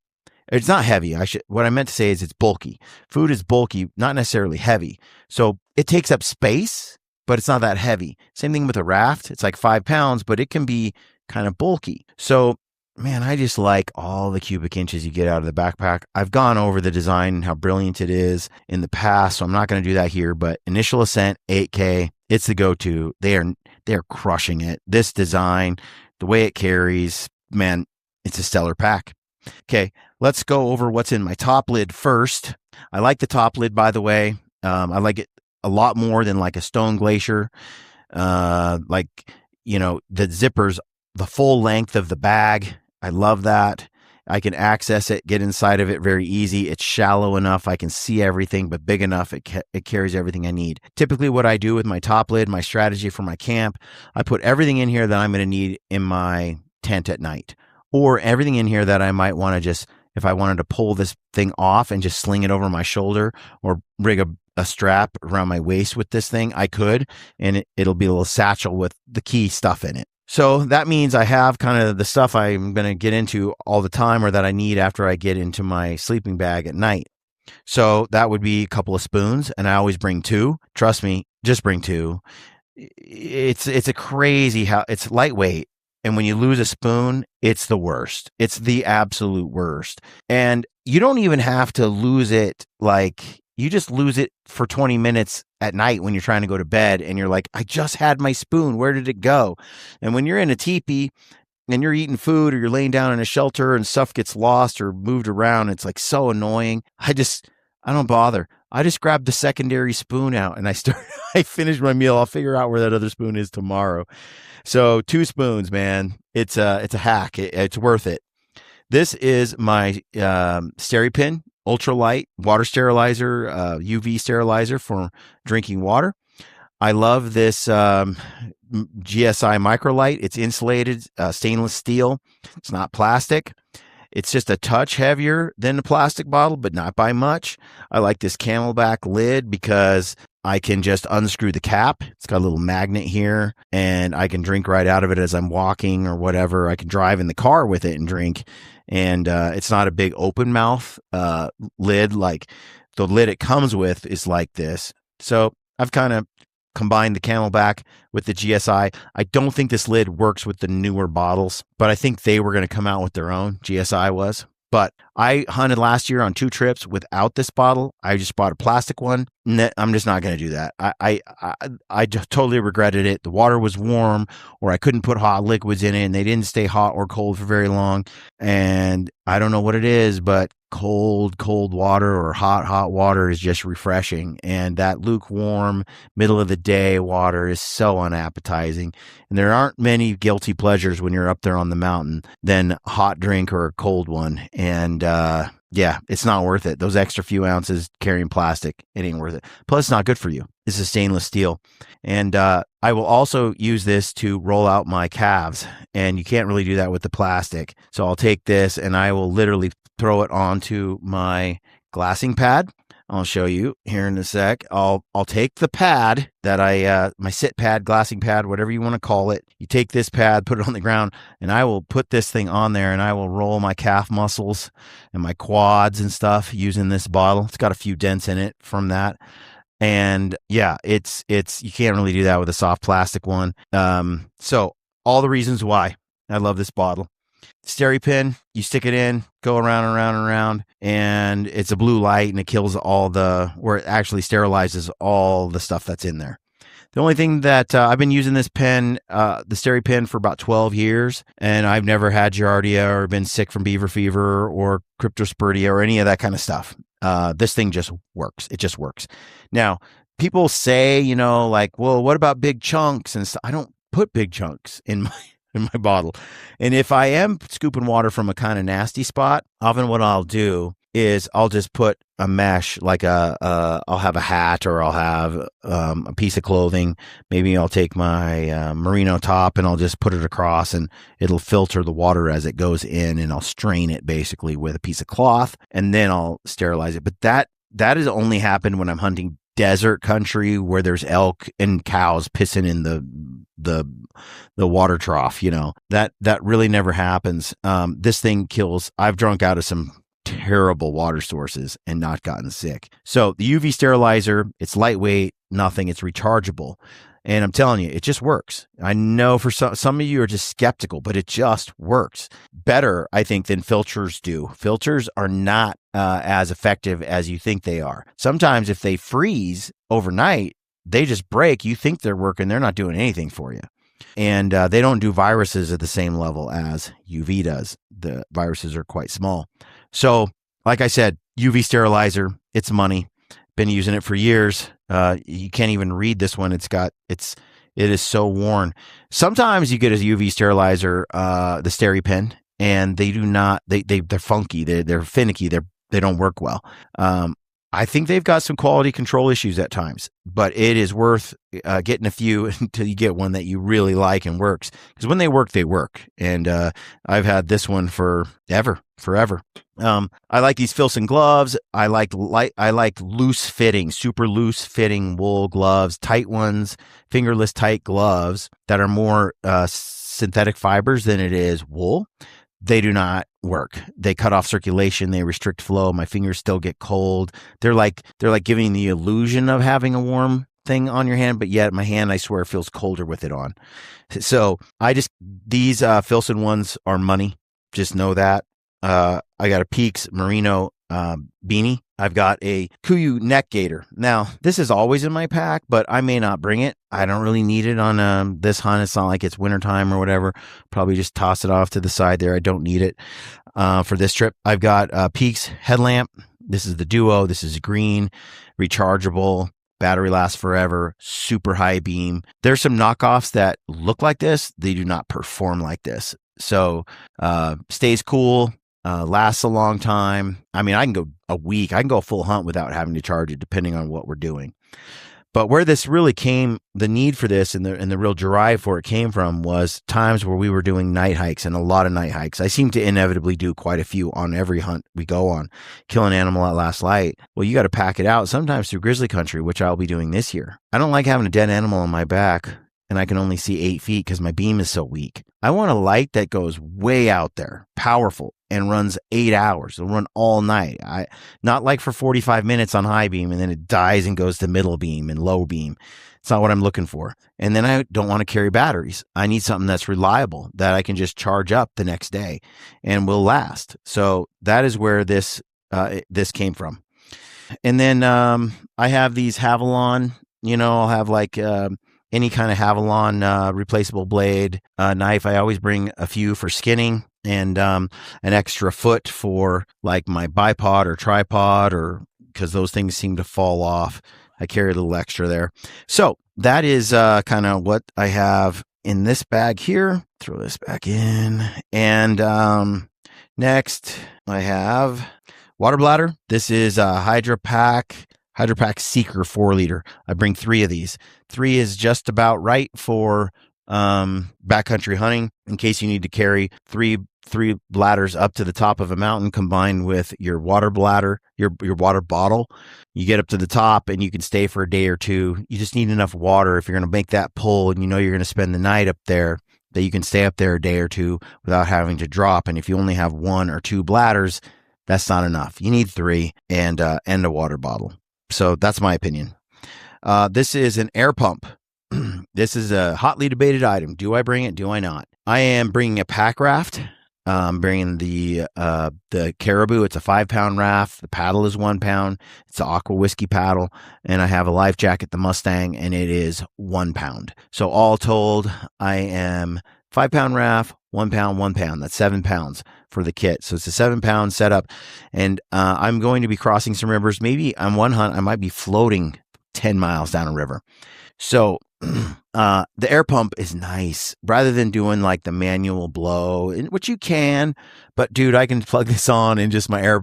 It's not heavy. What I meant to say is it's bulky. Food is bulky, not necessarily heavy. So it takes up space, but it's not that heavy. Same thing with a raft. It's like 5 pounds, but it can be kind of bulky. So, man, I just like all the cubic inches you get out of the backpack. I've gone over the design and how brilliant it is in the past, so I'm not going to do that here. But initial ascent, 8K, it's the go-to. They're crushing it. This design, the way it carries, man, it's a stellar pack. Okay, let's go over what's in my top lid first. I like the top lid, by the way. I like it a lot more than like a Stone Glacier. The zippers, the full length of the bag. I love that. I can access it, get inside of it very easy. It's shallow enough. I can see everything, but big enough. It carries everything I need. Typically what I do with my top lid, my strategy for my camp, I put everything in here that I'm going to need in my tent at night, or everything in here that I might want to just, if I wanted to pull this thing off and just sling it over my shoulder or rig a strap around my waist with this thing, I could, and it'll be a little satchel with the key stuff in it. So that means I have kind of the stuff I'm going to get into all the time, or that I need after I get into my sleeping bag at night. So that would be a couple of spoons, and I always bring 2. Trust me, just bring 2. It's a crazy how it's lightweight. And when you lose a spoon, it's the worst. It's the absolute worst. And you don't even have to lose it. Like, you just lose it for 20 minutes at night when you're trying to go to bed and you're like, I just had my spoon. Where did it go? And when you're in a teepee and you're eating food, or you're laying down in a shelter and stuff gets lost or moved around, it's like so annoying. I don't bother. I just grab the secondary spoon out and I finish my meal. I'll figure out where that other spoon is tomorrow. So 2 spoons, man. It's a hack. It's worth it. This is my SteriPen ultralight water sterilizer, UV sterilizer for drinking water. I love this GSI microlight. It's insulated, stainless steel. It's not plastic. It's just a touch heavier than the plastic bottle, but not by much. I like this Camelback lid because I can just unscrew the cap. It's got a little magnet here, and I can drink right out of it as I'm walking or whatever. I can drive in the car with it and drink. And it's not a big open mouth lid. Like the lid it comes with is like this. So I've kind of combined the Camelback with the GSI. I don't think this lid works with the newer bottles, but I think they were going to come out with their own. GSI was. But I hunted last year on 2 trips without this bottle. I just bought a plastic one. I'm just not going to do that. I just totally regretted it. The water was warm, or I couldn't put hot liquids in it, and they didn't stay hot or cold for very long. And I don't know what it is, but cold water or hot water is just refreshing. And that lukewarm, middle of the day water is so unappetizing. And there aren't many guilty pleasures when you're up there on the mountain than a hot drink or a cold one. And, yeah, it's not worth it. Those extra few ounces carrying plastic, it ain't worth it. Plus, it's not good for you. It's a stainless steel. And I will also use this to roll out my calves. And you can't really do that with the plastic. So I'll take this and I will literally throw it onto my glassing pad. I'll show you here in a sec. I'll take the pad that my sit pad, glassing pad, whatever you want to call it. You take this pad, put it on the ground, and I will put this thing on there, and I will roll my calf muscles and my quads and stuff using this bottle. It's got a few dents in it from that. And yeah, it's you can't really do that with a soft plastic one. So all the reasons why I love this bottle. SteriPen, you stick it in, go around and around and around, and it's a blue light, and it kills where it actually sterilizes all the stuff that's in there. The only thing that I've been using this pen, the SteriPen, for about 12 years, and I've never had Giardia or been sick from beaver fever or cryptosporidia or any of that kind of stuff. This thing just works. It just works. Now, people say, like, well, what about big chunks and stuff? I don't put big chunks in my bottle. And if I am scooping water from a kind of nasty spot, often what I'll do is I'll just put a mesh, like I'll have a hat, or I'll have a piece of clothing. Maybe I'll take my merino top and I'll just put it across, and it'll filter the water as it goes in, and I'll strain it basically with a piece of cloth, and then I'll sterilize it. But that has only happened when I'm hunting desert country where there's elk and cows pissing in the water trough. That really never happens. This thing kills. I've drunk out of some terrible water sources and not gotten sick. So the UV sterilizer, it's lightweight, nothing, it's rechargeable. And I'm telling you, it just works. I know for some of you are just skeptical, but it just works better, I think, than filters do. Filters are not as effective as you think they are. Sometimes if they freeze overnight, they just break. You think they're working. They're not doing anything for you. And they don't do viruses at the same level as UV does. The viruses are quite small. So, like I said, UV sterilizer, it's money. Been using it for years. You can't even read this one. It is so worn. Sometimes you get a UV sterilizer, the SteriPen, and they do not. They're funky. They're finicky. They don't work well. I think they've got some quality control issues at times, but it is worth getting a few until you get one that you really like and works. Because when they work, they work. And I've had this one forever. I like these Filson gloves. I like loose fitting, super loose fitting wool gloves, tight ones, fingerless tight gloves that are more synthetic fibers than it is wool. They do not work. They cut off circulation. They restrict flow. My fingers still get cold. They're like giving the illusion of having a warm thing on your hand, but yet my hand, I swear, feels colder with it on. So these Filson ones are money. Just know that. I got a Peaks Merino beanie. I've got a Kuiu neck gaiter. Now, this is always in my pack, but I may not bring it. I don't really need it on this hunt. It's not like it's wintertime or whatever. Probably just toss it off to the side there. I don't need it for this trip. I've got a Peaks headlamp. This is the Duo. This is green, rechargeable. Battery lasts forever, super high beam. There's some knockoffs that look like this. They do not perform like this. So stays cool. Lasts a long time. I mean, I can go a week. I can go a full hunt without having to charge it, depending on what we're doing. But where this really came, the need for this and the real drive for it came from was times where we were doing night hikes, and a lot of night hikes. I seem to inevitably do quite a few on every hunt we go on. Kill an animal at last light. Well, you got to pack it out sometimes through grizzly country, which I'll be doing this year. I don't like having a dead animal on my back and I can only see 8 feet because my beam is so weak. I want a light that goes way out there, powerful, and runs 8 hours. It'll run all night. Not like for 45 minutes on high beam and then it dies and goes to middle beam and low beam. It's not what I'm looking for. And then I don't want to carry batteries. I need something that's reliable that I can just charge up the next day and will last. So that is where this came from. And then I have these Havalon, I'll have like any kind of Havalon replaceable blade knife. I always bring a few for skinning and an extra foot for like my bipod or tripod, or because those things seem to fall off. I carry a little extra there. So that is kind of what I have in this bag here. Throw this back in. And next I have water bladder. This is a Hydra Pack Seeker 4-liter. I bring 3 of these. 3 is just about right for backcountry hunting, in case you need to carry three bladders up to the top of a mountain combined with your water bladder, your water bottle. You get up to the top and you can stay for a day or two. You just need enough water if you're going to make that pull and you're going to spend the night up there, that you can stay up there a day or two without having to drop. And if you only have 1 or 2 bladders, that's not enough. You need 3 and a water bottle. So that's my opinion. This is an air pump. This is a hotly debated item. Do I bring it? Do I not? I am bringing a pack raft. I'm bringing the Caribou. It's a 5-pound raft. The paddle is 1 pound. It's an Aqua Whiskey paddle. And I have a life jacket, the Mustang, and it is 1 pound. So all told, I am 5-pound raft, 1 pound, 1 pound. That's 7 pounds for the kit. So it's a 7-pound setup. And I'm going to be crossing some rivers. Maybe on one hunt, I might be floating 10 miles down a river. So the air pump is nice rather than doing like the manual blow, which you can, but dude, I can plug this on and just my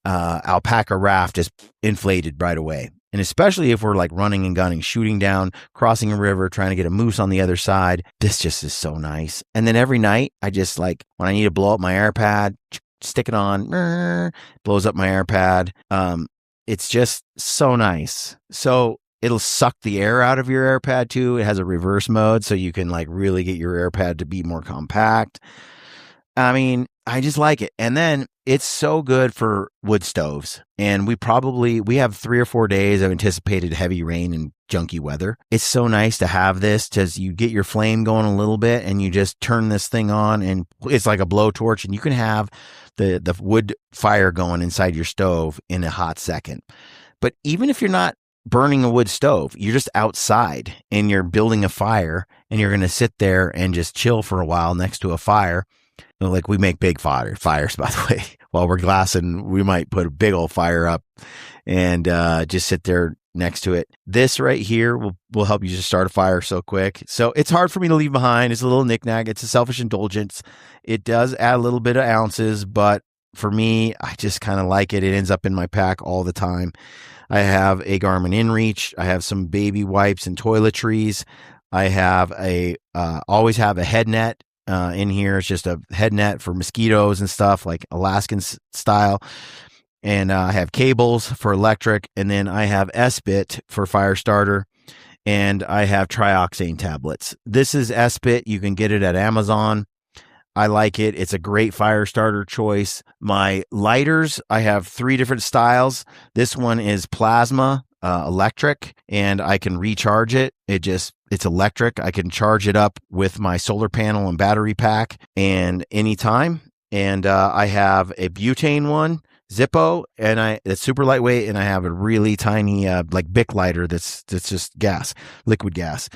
alpaca raft is inflated right away. And especially if we're like running and gunning, shooting down, crossing a river, trying to get a moose on the other side, this just is so nice. And then every night I just like, when I need to blow up my air pad, stick it on, blows up my air pad. It's just so nice. So it'll suck the air out of your air pad too. It has a reverse mode, so you can like really get your air pad to be more compact. I mean, I just like it. And then it's so good for wood stoves. And we have 3 or 4 days of anticipated heavy rain and junky weather. It's so nice to have this, because you get your flame going a little bit and you just turn this thing on and it's like a blowtorch, and you can have the wood fire going inside your stove in a hot second. But even if you're not burning a wood stove, you're just outside and you're building a fire and you're going to sit there and just chill for a while next to a fire. Like, we make big fires, by the way. While we're glassing, we might put a big old fire up and just sit there next to it. This right here will help you just start a fire so quick. So it's hard for me to leave behind. It's a little knickknack. It's a selfish indulgence. It does add a little bit of ounces, but for me, I just kind of like it. It ends up in my pack all the time. I have a Garmin InReach. I have some baby wipes and toiletries. I have always have a head net in here. It's just a head net for mosquitoes and stuff, like Alaskan style. And I have cables for electric. And then I have S-Bit for fire starter. And I have trioxane tablets. This is S-Bit. You can get it at Amazon. I like it. It's a great fire starter choice. My lighters, I have 3 different styles. This one is plasma, electric, and I can recharge it. It's electric. I can charge it up with my solar panel and battery pack and anytime. And I have a butane one, Zippo, and it's super lightweight. And I have a really tiny like Bic lighter that's just gas, liquid gas.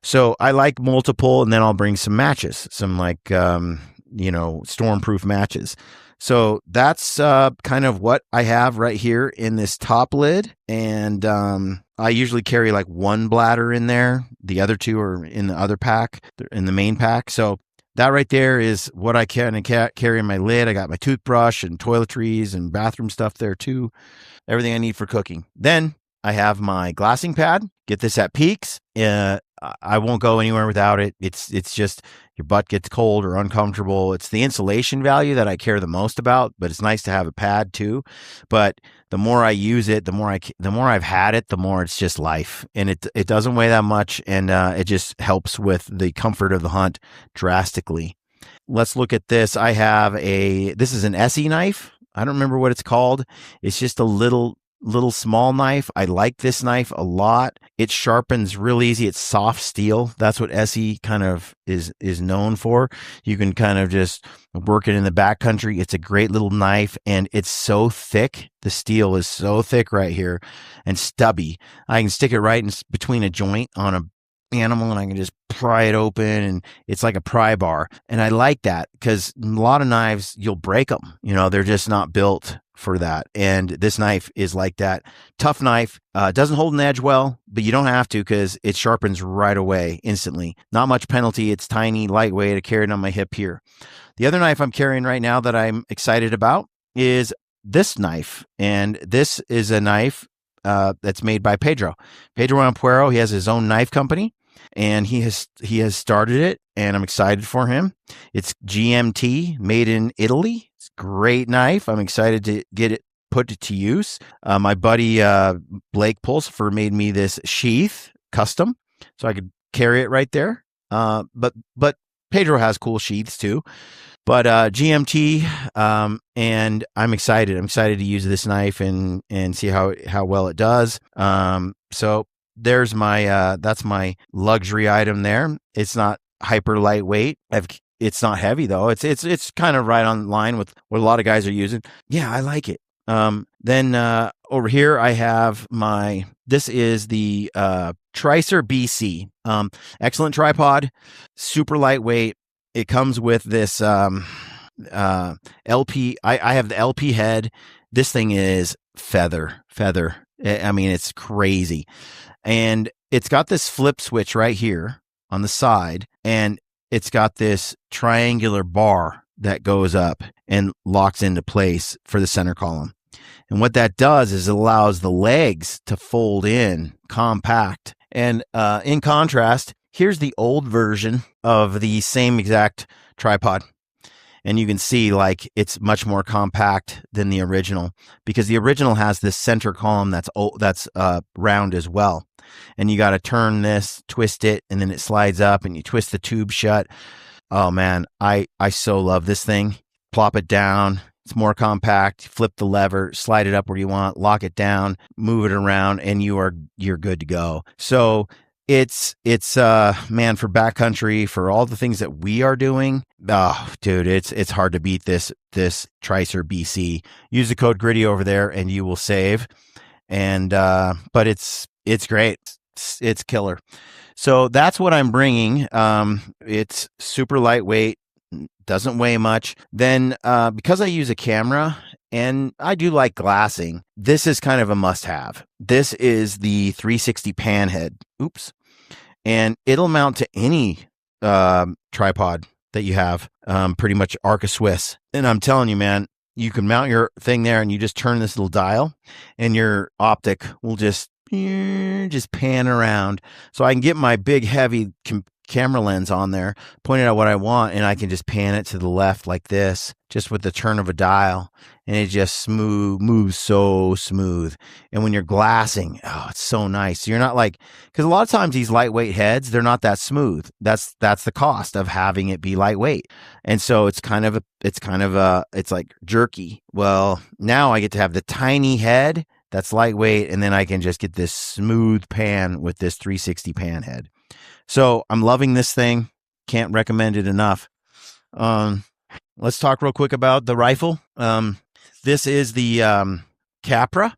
So I like multiple, and then I'll bring some matches, some like, stormproof matches. So that's kind of what I have right here in this top lid. And I usually carry like 1 bladder in there. The other 2 are in the other pack, in the main pack. So that right there is what I can carry in my lid. I got my toothbrush and toiletries and bathroom stuff there too. Everything I need for cooking. Then I have my glassing pad. Get this at Peaks. I won't go anywhere without it. It's just your butt gets cold or uncomfortable. It's the insulation value that I care the most about, but it's nice to have a pad too. But the more I use it, the more I've had it, the more it's just life, and it doesn't weigh that much, and it just helps with the comfort of the hunt drastically. Let's look at this. This is an Essie knife. I don't remember what it's called. It's just a little small knife. I like this knife a lot. It sharpens real easy. It's soft steel. That's what Essie kind of is known for. You can kind of just work it in the backcountry. It's a great little knife, and it's so thick. The steel is so thick right here and stubby. I can stick it right in between a joint on a animal, and I can just pry it open, and it's like a pry bar. And I like that because a lot of knives, you'll break them. They're just not built for that. And this knife is like that. Tough knife. Doesn't hold an edge well, but you don't have to because it sharpens right away, instantly. Not much penalty. It's tiny, lightweight. I carry it on my hip here. The other knife I'm carrying right now that I'm excited about is this knife. And this is a knife that's made by Pedro Ampuero. He has his own knife company, and he has started it, and I'm excited for him. It's GMT, made in Italy. It's a great knife. I'm excited to put it to use. My buddy Blake Pulsifer made me this sheath custom, so I could carry it right there. But Pedro has cool sheaths too. But GMT, and I'm excited. I'm excited to use this knife and see how well it does. So there's that's my luxury item there. It's not hyper lightweight. It's not heavy though. It's kind of right on line with what a lot of guys are using. Yeah, I like it. Then over here I have this is the Tricer BC. Excellent tripod, super lightweight. It comes with this LP. I have the LP head. This thing is feather. I mean, it's crazy. And it's got this flip switch right here on the side, and it's got this triangular bar that goes up and locks into place for the center column. And what that does is it allows the legs to fold in compact. And in contrast, here's the old version of the same exact tripod. And you can see it's much more compact than the original, because the original has this center column that's round as well. And you got to turn this, twist it, and then it slides up, and you twist the tube shut. Oh man, I so love this thing. Plop it down. It's more compact. Flip the lever, slide it up where you want, lock it down, move it around, and you're good to go. So it's man, for backcountry, for all the things that we are doing. Oh, dude, it's hard to beat this Tricer BC. Use the code GRITTY over there and you will save. And but it's great. It's killer. So that's what I'm bringing. It's super lightweight, doesn't weigh much. Then because I use a camera and I do like glassing, this is kind of a must-have. This is the 360 pan head. Oops. And it'll mount to any tripod that you have, pretty much Arca Swiss. And I'm telling you, man, you can mount your thing there and you just turn this little dial and your optic will just pan around. So I can get my big, heavy camera lens on there, point it at what I want, and I can just pan it to the left like this, just with the turn of a dial, and it just moves so smooth. And when you're glassing, oh, it's so nice. You're not because a lot of times these lightweight heads, they're not that smooth. That's the cost of having it be lightweight. And so it's like jerky. Well, now I get to have the tiny head that's lightweight, and then I can just get this smooth pan with this 360 pan head. So I'm loving this thing. Can't recommend it enough. Let's talk real quick about the rifle. This is the Capra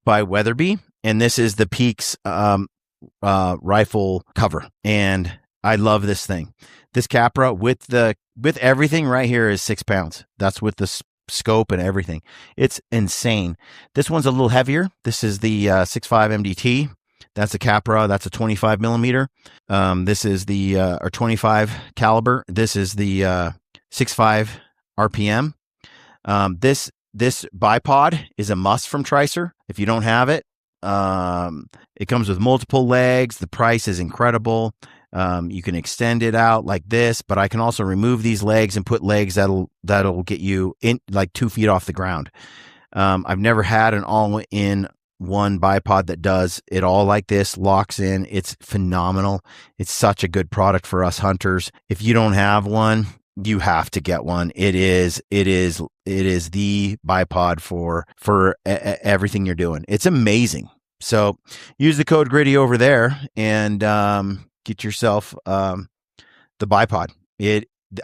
by Weatherby, and this is the Peaks rifle cover. And I love this thing. This Capra with everything right here is 6 pounds. That's with the scope and everything. It's insane. This one's a little heavier. This is the 6.5 MDT. That's a Capra. That's a 25 millimeter. This is the or 25 caliber. This is the 6.5 RPM. This bipod is a must from Tricer. If you don't have it, It comes with multiple legs. The price is incredible. You can extend it out like this, but I can also remove these legs and put legs that'll get you in like 2 feet off the ground. I've never had an all-in-one bipod that does it all like this, locks in. It's phenomenal. It's such a good product for us hunters. If you don't have one, you have to get one. It is the bipod for everything you're doing. It's amazing. So use the code GRITTY over there and get yourself the bipod.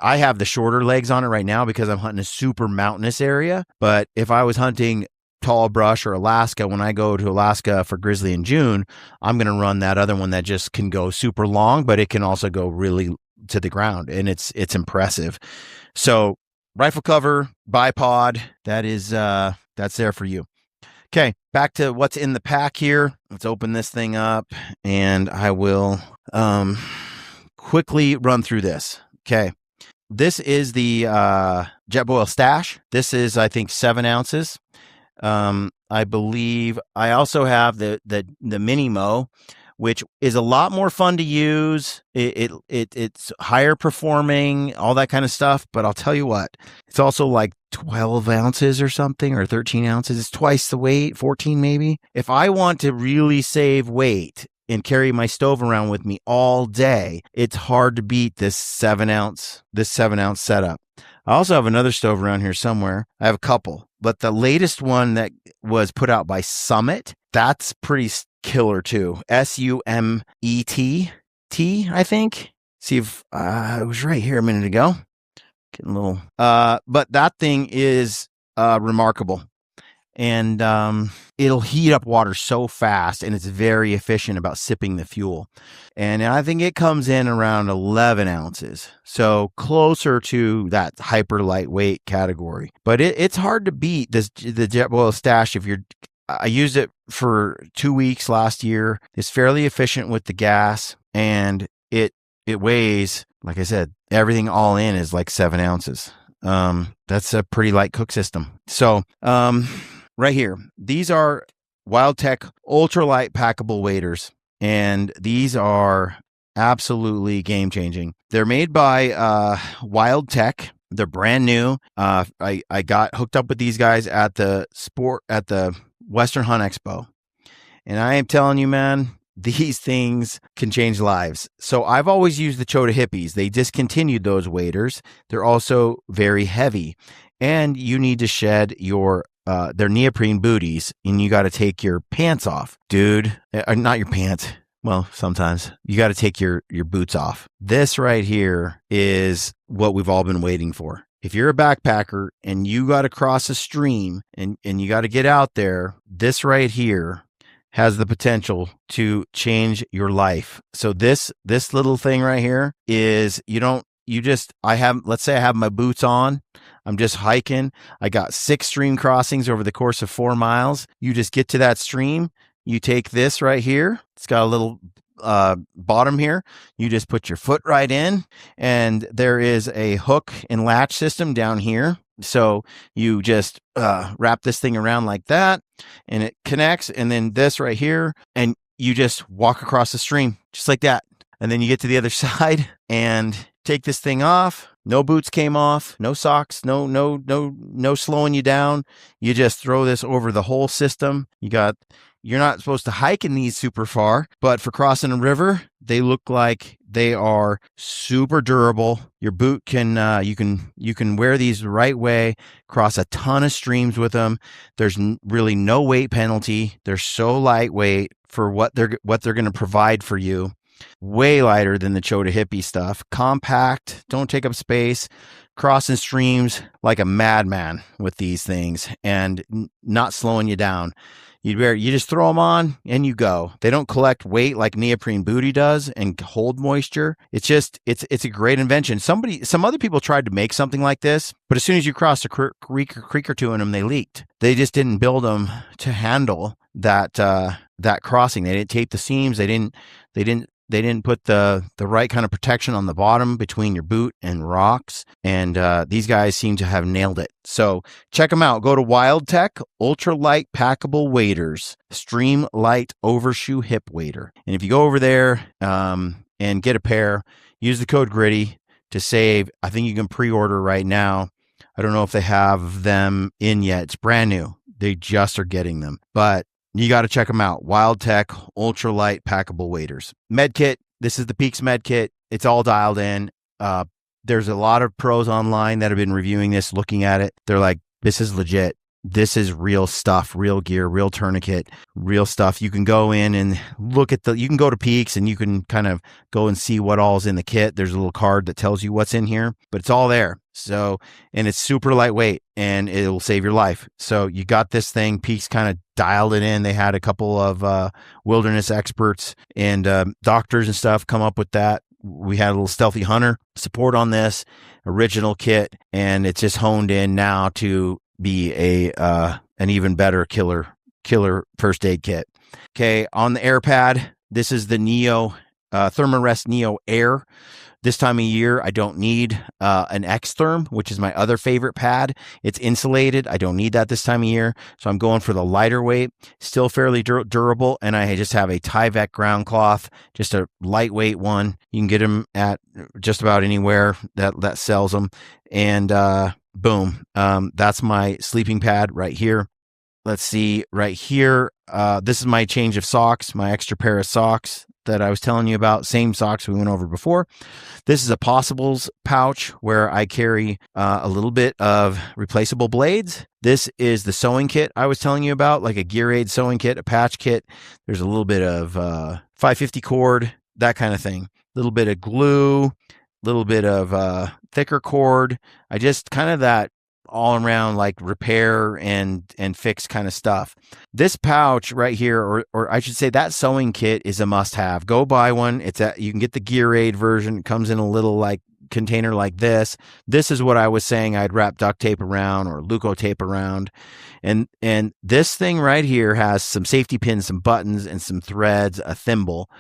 I have the shorter legs on it right now because I'm hunting a super mountainous area. But if I was hunting tall brush or Alaska, when I go to Alaska for grizzly in June, I'm going to run that other one that just can go super long, but it can also go really to the ground, and it's impressive. So rifle cover, bipod, that's there for you. Okay, back to what's in the pack here. Let's open this thing up, and I will quickly run through this. Okay. This is the Jetboil Stash. This is, I think, 7 ounces. I believe I also have the Mini Mo, which is a lot more fun to use. It's higher performing, all that kind of stuff. But I'll tell you what, it's also like 12 ounces or something, or 13 ounces. It's twice the weight, 14 maybe. If I want to really save weight and carry my stove around with me all day, it's hard to beat this 7 ounce setup. I also have another stove around here somewhere. I have a couple, but the latest one that was put out by Summit, that's pretty killer too. SUMET, I think. See if it was right here a minute ago. Getting a little, but that thing is remarkable. And it'll heat up water so fast, and it's very efficient about sipping the fuel. And I think it comes in around 11 ounces, so closer to that hyper lightweight category. But it's hard to beat the Jetboil Stash. I used it for 2 weeks last year. It's fairly efficient with the gas, and it weighs, like I said, everything all in is like 7 ounces. That's a pretty light cook system. So, right here, these are WildTech ultralight packable waders, and these are absolutely game changing. They're made by WildTech. They're brand new. I got hooked up with these guys at the Western Hunt Expo, and I am telling you, man, these things can change lives. So I've always used the Chota Hippies. They discontinued those waders. They're also very heavy, and you need to shed their neoprene booties, and you got to take your pants off, dude. Not your pants. Well, sometimes you got to take your boots off. This right here is what we've all been waiting for. If you're a backpacker and you got to cross a stream and you got to get out there, this right here has the potential to change your life. So this little thing right here is let's say I have my boots on. I'm just hiking. I got 6 stream crossings over the course of 4 miles. You just get to that stream. You take this right here. It's got a little bottom here. You just put your foot right in, and there is a hook and latch system down here. So you just wrap this thing around like that, and it connects. And then this right here, and you just walk across the stream just like that. And then you get to the other side and take this thing off. No boots came off, no socks, no slowing you down. You just throw this over the whole system. You're not supposed to hike in these super far, but for crossing a river, they look like they are super durable. Your boot can you can wear these the right way, cross a ton of streams with them. There's really no weight penalty. They're so lightweight for what they're going to provide for you. Way lighter than the Chota Hippie stuff. Compact, don't take up space, crossing streams like a madman with these things, and not slowing you down. You just throw them on and you go. They don't collect weight like neoprene booty does and hold moisture. It's a great invention. Some other people tried to make something like this, but as soon as you crossed a creek or two in them, they leaked. They just didn't build them to handle that crossing. They didn't tape the seams. They didn't They didn't put the right kind of protection on the bottom between your boot and rocks. And these guys seem to have nailed it. So check them out. Go to WildTech Ultralight Packable Waders, Stream Light Overshoe Hip Wader. And if you go over there and get a pair, use the code GRITTY to save. I think you can pre-order right now. I don't know if they have them in yet. It's brand new. They just are getting them. But you got to check them out. WildTech Ultralight Packable Waders. Medkit. This is the Peaks Medkit. It's all dialed in. There's a lot of pros online that have been reviewing this, looking at it. They're like, this is legit. This is real stuff, real gear, real tourniquet, real stuff. You can go in and look at you can go to Peaks and you can kind of go and see what all's in the kit. There's a little card that tells you what's in here, but it's all there. So, and it's super lightweight and it'll save your life. So you got this thing. Peaks kind of dialed it in. They had a couple of wilderness experts and doctors and stuff come up with that. We had a little Stealthy Hunter support on this original kit, and it's just honed in now to be an even better killer first aid kit. Okay, on the air pad, this is the Neo Thermarest Neo Air. This time of year, I don't need an X-Therm, which is my other favorite pad. It's insulated. I don't need that this time of year. So I'm going for the lighter weight, still fairly durable. And I just have a Tyvek ground cloth, just a lightweight one. You can get them at just about anywhere that sells them. And boom, that's my sleeping pad right here. Let's see right here. This is my change of socks, my extra pair of socks that I was telling you about. Same socks we went over before. This is a Possibles pouch where I carry a little bit of replaceable blades. This is the sewing kit I was telling you about, like a Gear Aid sewing kit, a patch kit. There's a little bit of 550 cord, that kind of thing. A little bit of glue, a little bit of thicker cord. I just kind of that all around like repair and fix kind of stuff. This pouch right here, or I should say that sewing kit, is a must have. Go buy one. You can get the Gear Aid version. It comes in a little like container like this. This is what I was saying I'd wrap duct tape around or Leuko tape around. And this thing right here has some safety pins, some buttons, and some threads, a thimble.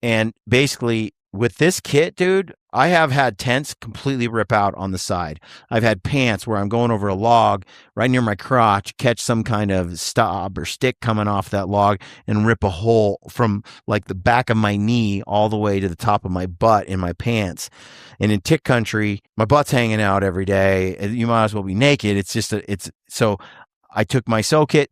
And basically with this kit, dude, I have had tents completely rip out on the side. I've had pants where I'm going over a log right near my crotch, catch some kind of stub or stick coming off that log and rip a hole from like the back of my knee all the way to the top of my butt in my pants. And in tick country, my butt's hanging out every day. You might as well be naked. So I took my sew kit,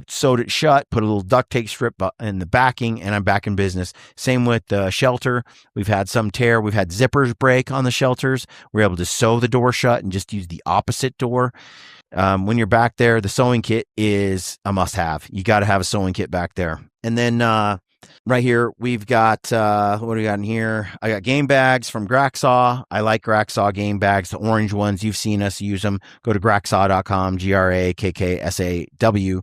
sewed it shut, put a little duct tape strip in the backing, and I'm back in business. Same with the shelter. We've had some tear. We've had zippers break on the shelters. We're able to sew the door shut and just use the opposite door. When you're back there, the sewing kit is a must-have. You got to have a sewing kit back there. And then right here, we've got, what do we got in here? I got game bags from Graxaw. I like Graxaw game bags, the orange ones. You've seen us use them. Go to graxaw.com, GRAKKSAW,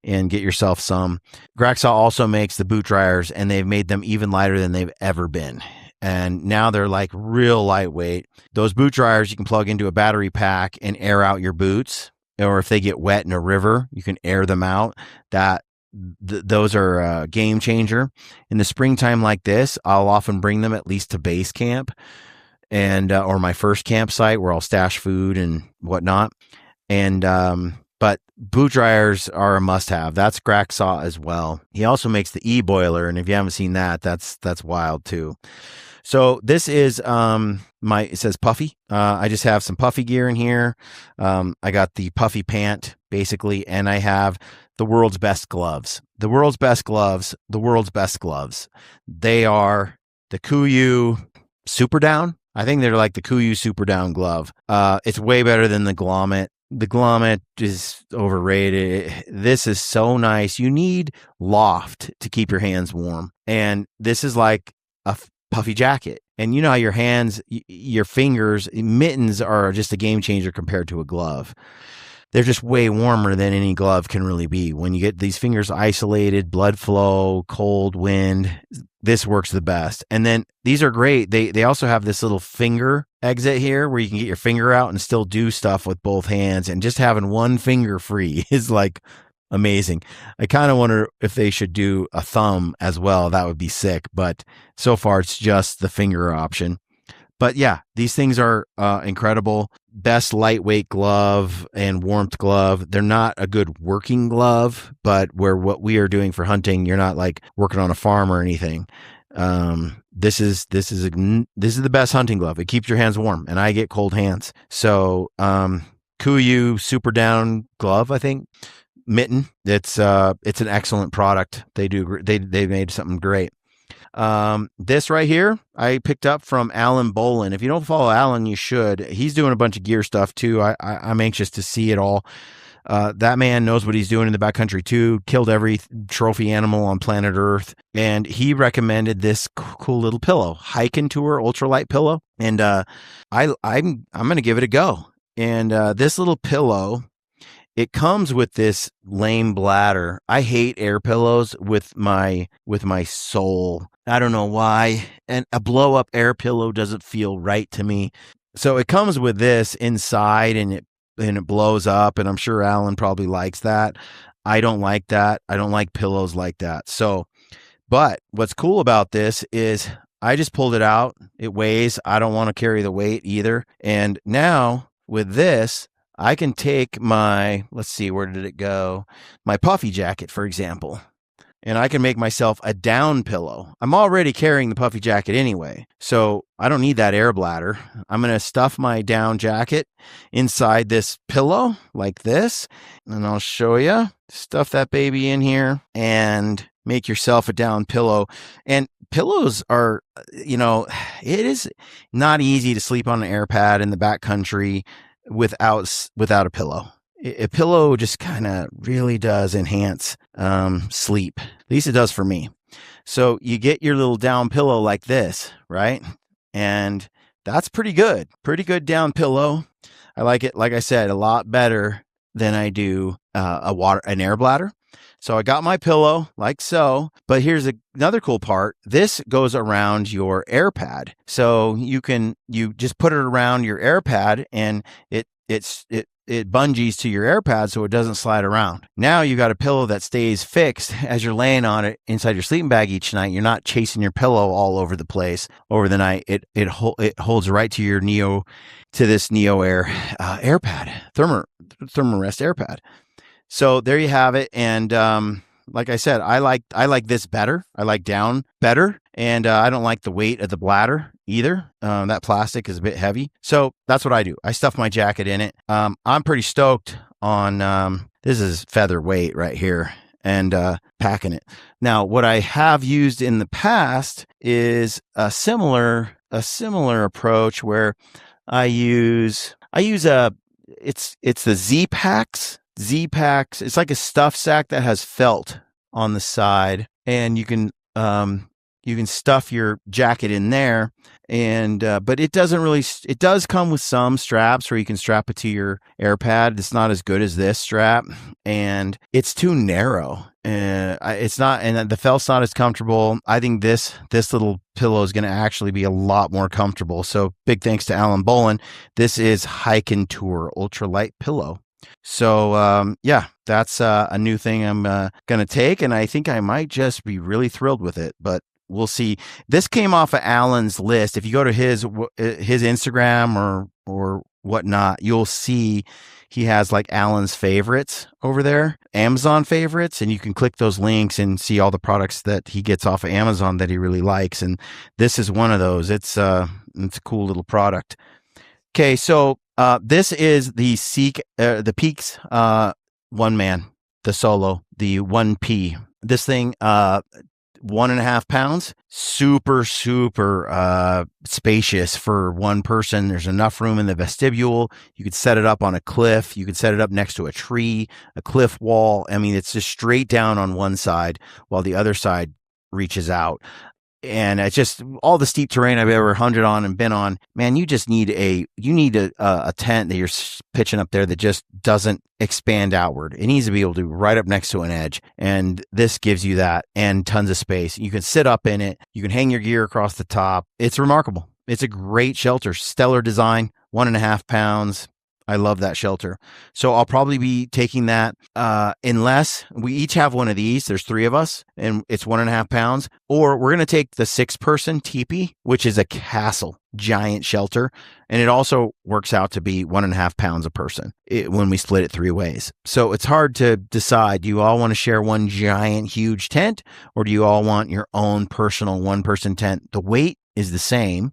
and get yourself some. Graxaw also makes the boot dryers, and they've made them even lighter than they've ever been. And now they're like real lightweight. Those boot dryers you can plug into a battery pack and air out your boots. Or if they get wet in a river, you can air them out. Those are a game changer. In the springtime like this, I'll often bring them at least to base camp and or my first campsite where I'll stash food and whatnot. And but boot dryers are a must-have. That's Graxaw as well. He also makes the e-boiler, and if you haven't seen that, that's wild too. So this is it says Puffy. I just have some Puffy gear in here. I got the Puffy pant basically, and I have the world's best gloves. The world's best gloves. The world's best gloves. They are the Kuiu Super Down. I think they're like the Kuiu Super Down glove. It's way better than the Glommet. The Glommet is overrated. This is so nice. You need loft to keep your hands warm. And this is like a puffy jacket. And you know how your hands, your fingers, mittens are just a game changer compared to a glove. They're just way warmer than any glove can really be. When you get these fingers isolated, blood flow, cold wind, this works the best. And then these are great. They also have this little finger exit here where you can get your finger out and still do stuff with both hands. And just having one finger free is like Amazing. I kind of wonder if they should do a thumb as well. That would be sick. But so far, it's just the finger option. But yeah, these things are incredible. Best lightweight glove and warmth glove. They're not a good working glove, but what we are doing for hunting, you're not like working on a farm or anything. This is the best hunting glove. It keeps your hands warm, and I get cold hands. So Kuiu Super Down glove, I think. Mitten. It's an excellent product. They made something great. This right here, I picked up from Alan Bolin. If you don't follow Alan, you should. He's doing a bunch of gear stuff too. I'm anxious to see it all. That man knows what he's doing in the backcountry too. Killed every trophy animal on planet Earth, and he recommended this cool little pillow, Hiking Tour ultralight pillow. And I'm gonna give it a go. And this little pillow, it comes with this lame bladder. I hate air pillows with my soul. I don't know why. And a blow up air pillow doesn't feel right to me. So it comes with this inside, and it blows up. And I'm sure Alan probably likes that. I don't like that. I don't like pillows like that. So, but what's cool about this is I just pulled it out. It weighs. I don't want to carry the weight either. And now with this, I can take let's see, where did it go? My Puffy jacket, for example, and I can make myself a down pillow. I'm already carrying the Puffy jacket anyway, so I don't need that air bladder. I'm going to stuff my down jacket inside this pillow like this, and I'll show you. Stuff that baby in here and make yourself a down pillow. And pillows are, it is not easy to sleep on an air pad in the backcountry without a pillow. A pillow just kind of really does enhance sleep. At least it does for me. So you get your little down pillow like this, right? And that's pretty good down pillow. I like it, like I said, a lot better than I do an air bladder. So I got my pillow like so, but here's another cool part. This goes around your air pad. So you just put it around your air pad, and it bungees to your air pad so it doesn't slide around. Now you got a pillow that stays fixed as you're laying on it inside your sleeping bag each night. You're not chasing your pillow all over the place over the night. It holds right to your this Neo Air air pad, Thermarest air pad. So there you have it. And like I said, I like this better. I like down better. And I don't like the weight of the bladder either. That plastic is a bit heavy. So that's what I do. I stuff my jacket in it. I'm pretty stoked on this is featherweight right here, and packing it. Now, what I have used in the past is a similar approach where I use it's the Z-Packs. Z-Packs. It's like a stuff sack that has felt on the side, and you can stuff your jacket in there, and but it does come with some straps where you can strap it to your air pad. It's not as good as this strap, and it's too narrow. It's not, and the felt's not as comfortable. I think this little pillow is going to actually be a lot more comfortable. So big thanks to Alan Bolin. This is Hiking Tour ultralight pillow. So, yeah, that's a new thing I'm going to take, and I think I might just be really thrilled with it, but we'll see. This came off of Alan's list. If you go to his Instagram or whatnot, you'll see he has like Alan's favorites over there, Amazon favorites, and you can click those links and see all the products that he gets off of Amazon that he really likes, and this is one of those. It's a cool little product. Okay, so this is the Peaks one man, the Solo, the 1P. This thing, 1.5 pounds, super spacious for one person. There's enough room in the vestibule. You could set it up on a cliff. You could set it up next to a tree, a cliff wall. I mean, it's just straight down on one side while the other side reaches out. And it's just all the steep terrain I've ever hunted on and been on. Man, you just need a tent that you're pitching up there that just doesn't expand outward. It needs to be able to right up next to an edge. And this gives you that and tons of space. You can sit up in it. You can hang your gear across the top. It's remarkable. It's a great shelter. Stellar design, 1.5 pounds. I love that shelter. So I'll probably be taking that unless we each have one of these. There's 3 of us and it's 1.5 pounds. Or we're going to take the 6-person teepee, which is a castle, giant shelter. And it also works out to be 1.5 pounds a person when we split it 3 ways. So it's hard to decide. Do you all want to share one giant, huge tent? Or do you all want your own personal 1-person tent? The weight is the same.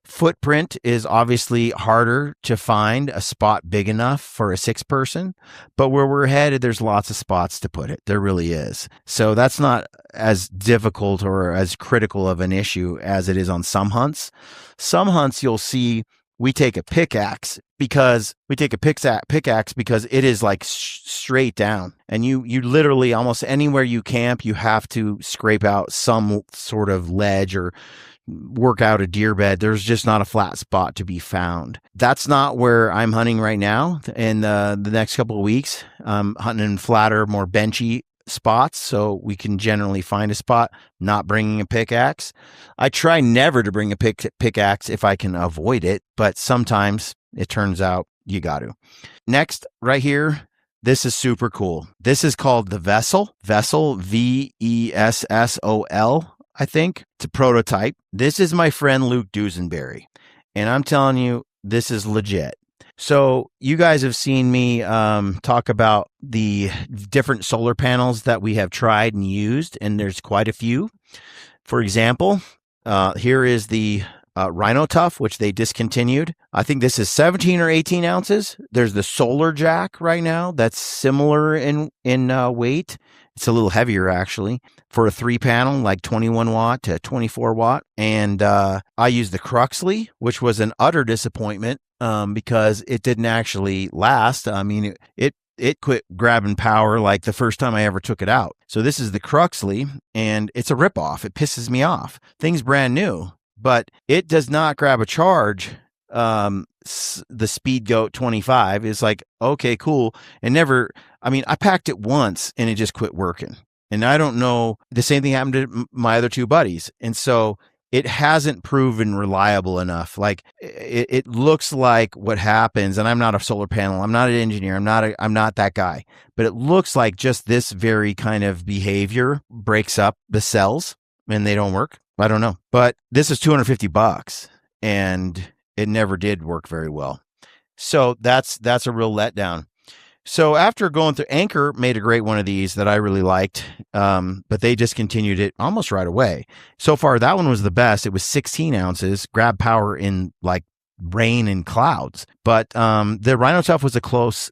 Footprint is obviously harder to find a spot big enough for a 6-person, but where we're headed, there's lots of spots to put it. There really is. So that's not as difficult or as critical of an issue as it is on some hunts. Some hunts you'll see we take a pickaxe because it is like straight down, and you literally almost anywhere you camp, you have to scrape out some sort of ledge or work out a deer bed. There's just not a flat spot to be found. That's not where I'm hunting right now. In the next couple of weeks, I'm hunting in flatter, more benchy spots, so we can generally find a spot, not bringing a pickaxe. I try never to bring a pickaxe if I can avoid it, but sometimes it turns out you got to. Next, right here, this is super cool. This is called the Vessel, Vessel, I think. It's a prototype. This is my friend Luke Duesenberry, and I'm telling you, this is legit. So you guys have seen me talk about the different solar panels that we have tried and used, and there's quite a few. For example, here is the Rhino Tough, which they discontinued. I think this is 17 or 18 ounces. There's the Solar Jack right now that's similar in weight. It's a little heavier, actually, for a 3-panel, like 21 watt to 24 watt. And I used the Cruxley, which was an utter disappointment because it didn't actually last. I mean, it quit grabbing power like the first time I ever took it out. So this is the Cruxley, and it's a ripoff. It pisses me off. Thing's brand new, but it does not grab a charge. The Speed Goat 25 is like, okay, cool. And I packed it once and it just quit working. And I don't know, the same thing happened to my other 2 buddies. And so it hasn't proven reliable enough. Like it looks like what happens, and I'm not a solar panel, I'm not an engineer, I'm not that guy, but it looks like just this very kind of behavior breaks up the cells and they don't work. I don't know, but this is $250 and it never did work very well. So that's a real letdown. So after going through, Anchor made a great one of these that I really liked, but they discontinued it almost right away. So far, that one was the best. It was 16 ounces, grab power in like rain and clouds. But the Rhino Tough is a close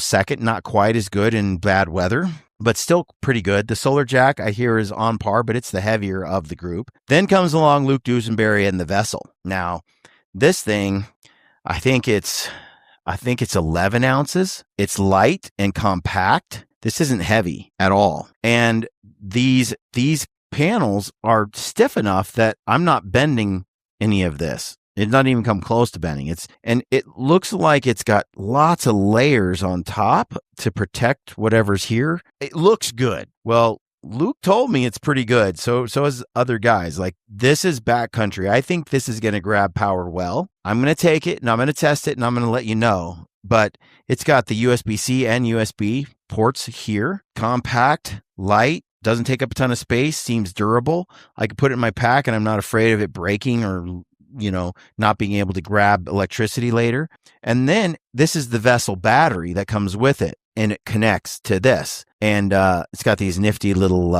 second, not quite as good in bad weather, but still pretty good. The Solar Jack, I hear, is on par, but it's the heavier of the group. Then comes along Luke Duesenberry and the Vessel. Now, this thing, I think it's 11 ounces. It's light and compact. This isn't heavy at all. And these panels are stiff enough that I'm not bending any of this. It doesn't even come close to bending. It looks like it's got lots of layers on top to protect whatever's here. It looks good. Well, Luke told me it's pretty good. So as other guys. Like, this is backcountry. I think this is going to grab power well. I'm going to take it and I'm going to test it and I'm going to let you know. But it's got the USB-C and USB ports here. Compact, light, doesn't take up a ton of space, seems durable. I could put it in my pack and I'm not afraid of it breaking or, not being able to grab electricity later. And then this is the Vessel battery that comes with it, and it connects to this. And it's got these nifty little,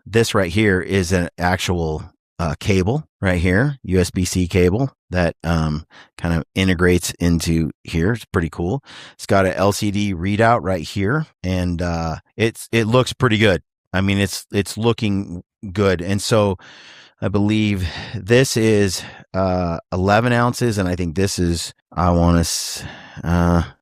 this right here is an actual cable right here, USB-C cable that kind of integrates into here. It's pretty cool. It's got an LCD readout right here, and it looks pretty good. I mean, it's looking good. And so I believe this is 11 ounces, and I think this is, let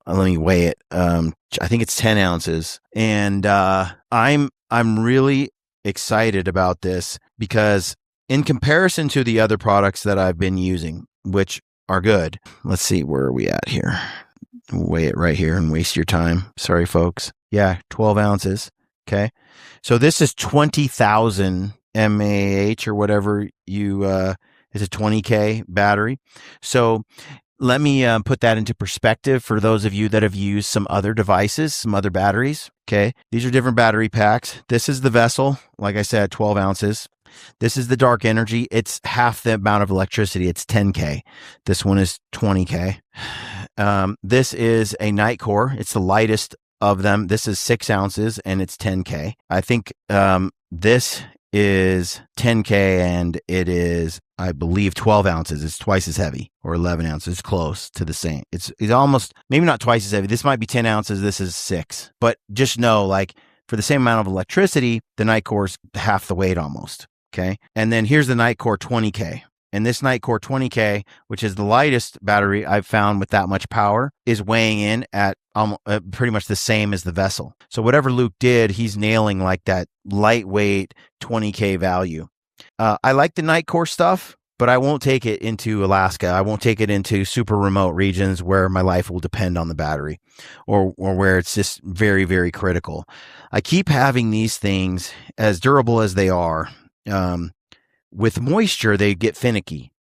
me weigh it. I think it's 10 ounces. And I'm really excited about this because in comparison to the other products that I've been using, which are good. Let's see, where are we at here? Weigh it right here and waste your time. Sorry, folks. Yeah, 12 ounces. Okay. So this is 20,000 mAh or whatever it's a 20K battery. So let me put that into perspective for those of you that have used some other devices, some other batteries. Okay. These are different battery packs. This is the Vessel. Like I said, 12 ounces. This is the Dark Energy. It's half the amount of electricity. It's 10K. This one is 20K. This is a Nightcore. It's the lightest of them. This is 6 ounces and it's 10K. I think this is 10K and it is, I believe, 12 ounces. It's twice as heavy, or 11 ounces. It's close to the same. It's almost, maybe not twice as heavy. This might be 10 ounces. This is 6. But just know, like, for the same amount of electricity, the Nightcore's half the weight almost. Okay. And then here's the Nightcore 20K. And this Nightcore 20K, which is the lightest battery I've found with that much power, is weighing in at pretty much the same as the Vessel. So whatever Luke did, he's nailing like that lightweight 20K value. I like the Nightcore stuff, but I won't take it into Alaska. I won't take it into super remote regions where my life will depend on the battery, or where it's just very, very critical. I keep having these things, as durable as they are. With moisture, they get finicky.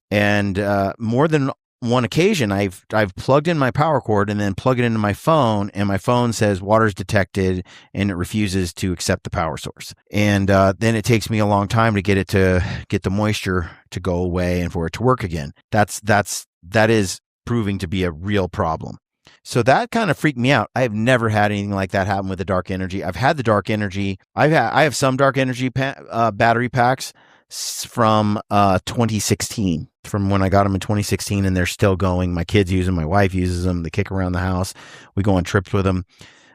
And more than one occasion, I've plugged in my power cord and then plug it into my phone, and my phone says water's detected, and it refuses to accept the power source. And then it takes me a long time to get the moisture to go away and for it to work again. That is proving to be a real problem. So that kind of freaked me out. I have never had anything like that happen with the Dark Energy. I've had the Dark Energy. I have some Dark Energy battery packs from 2016, from when I got them in 2016, and they're still going. My kids use them. My wife uses them. They kick around the house. We go on trips with them.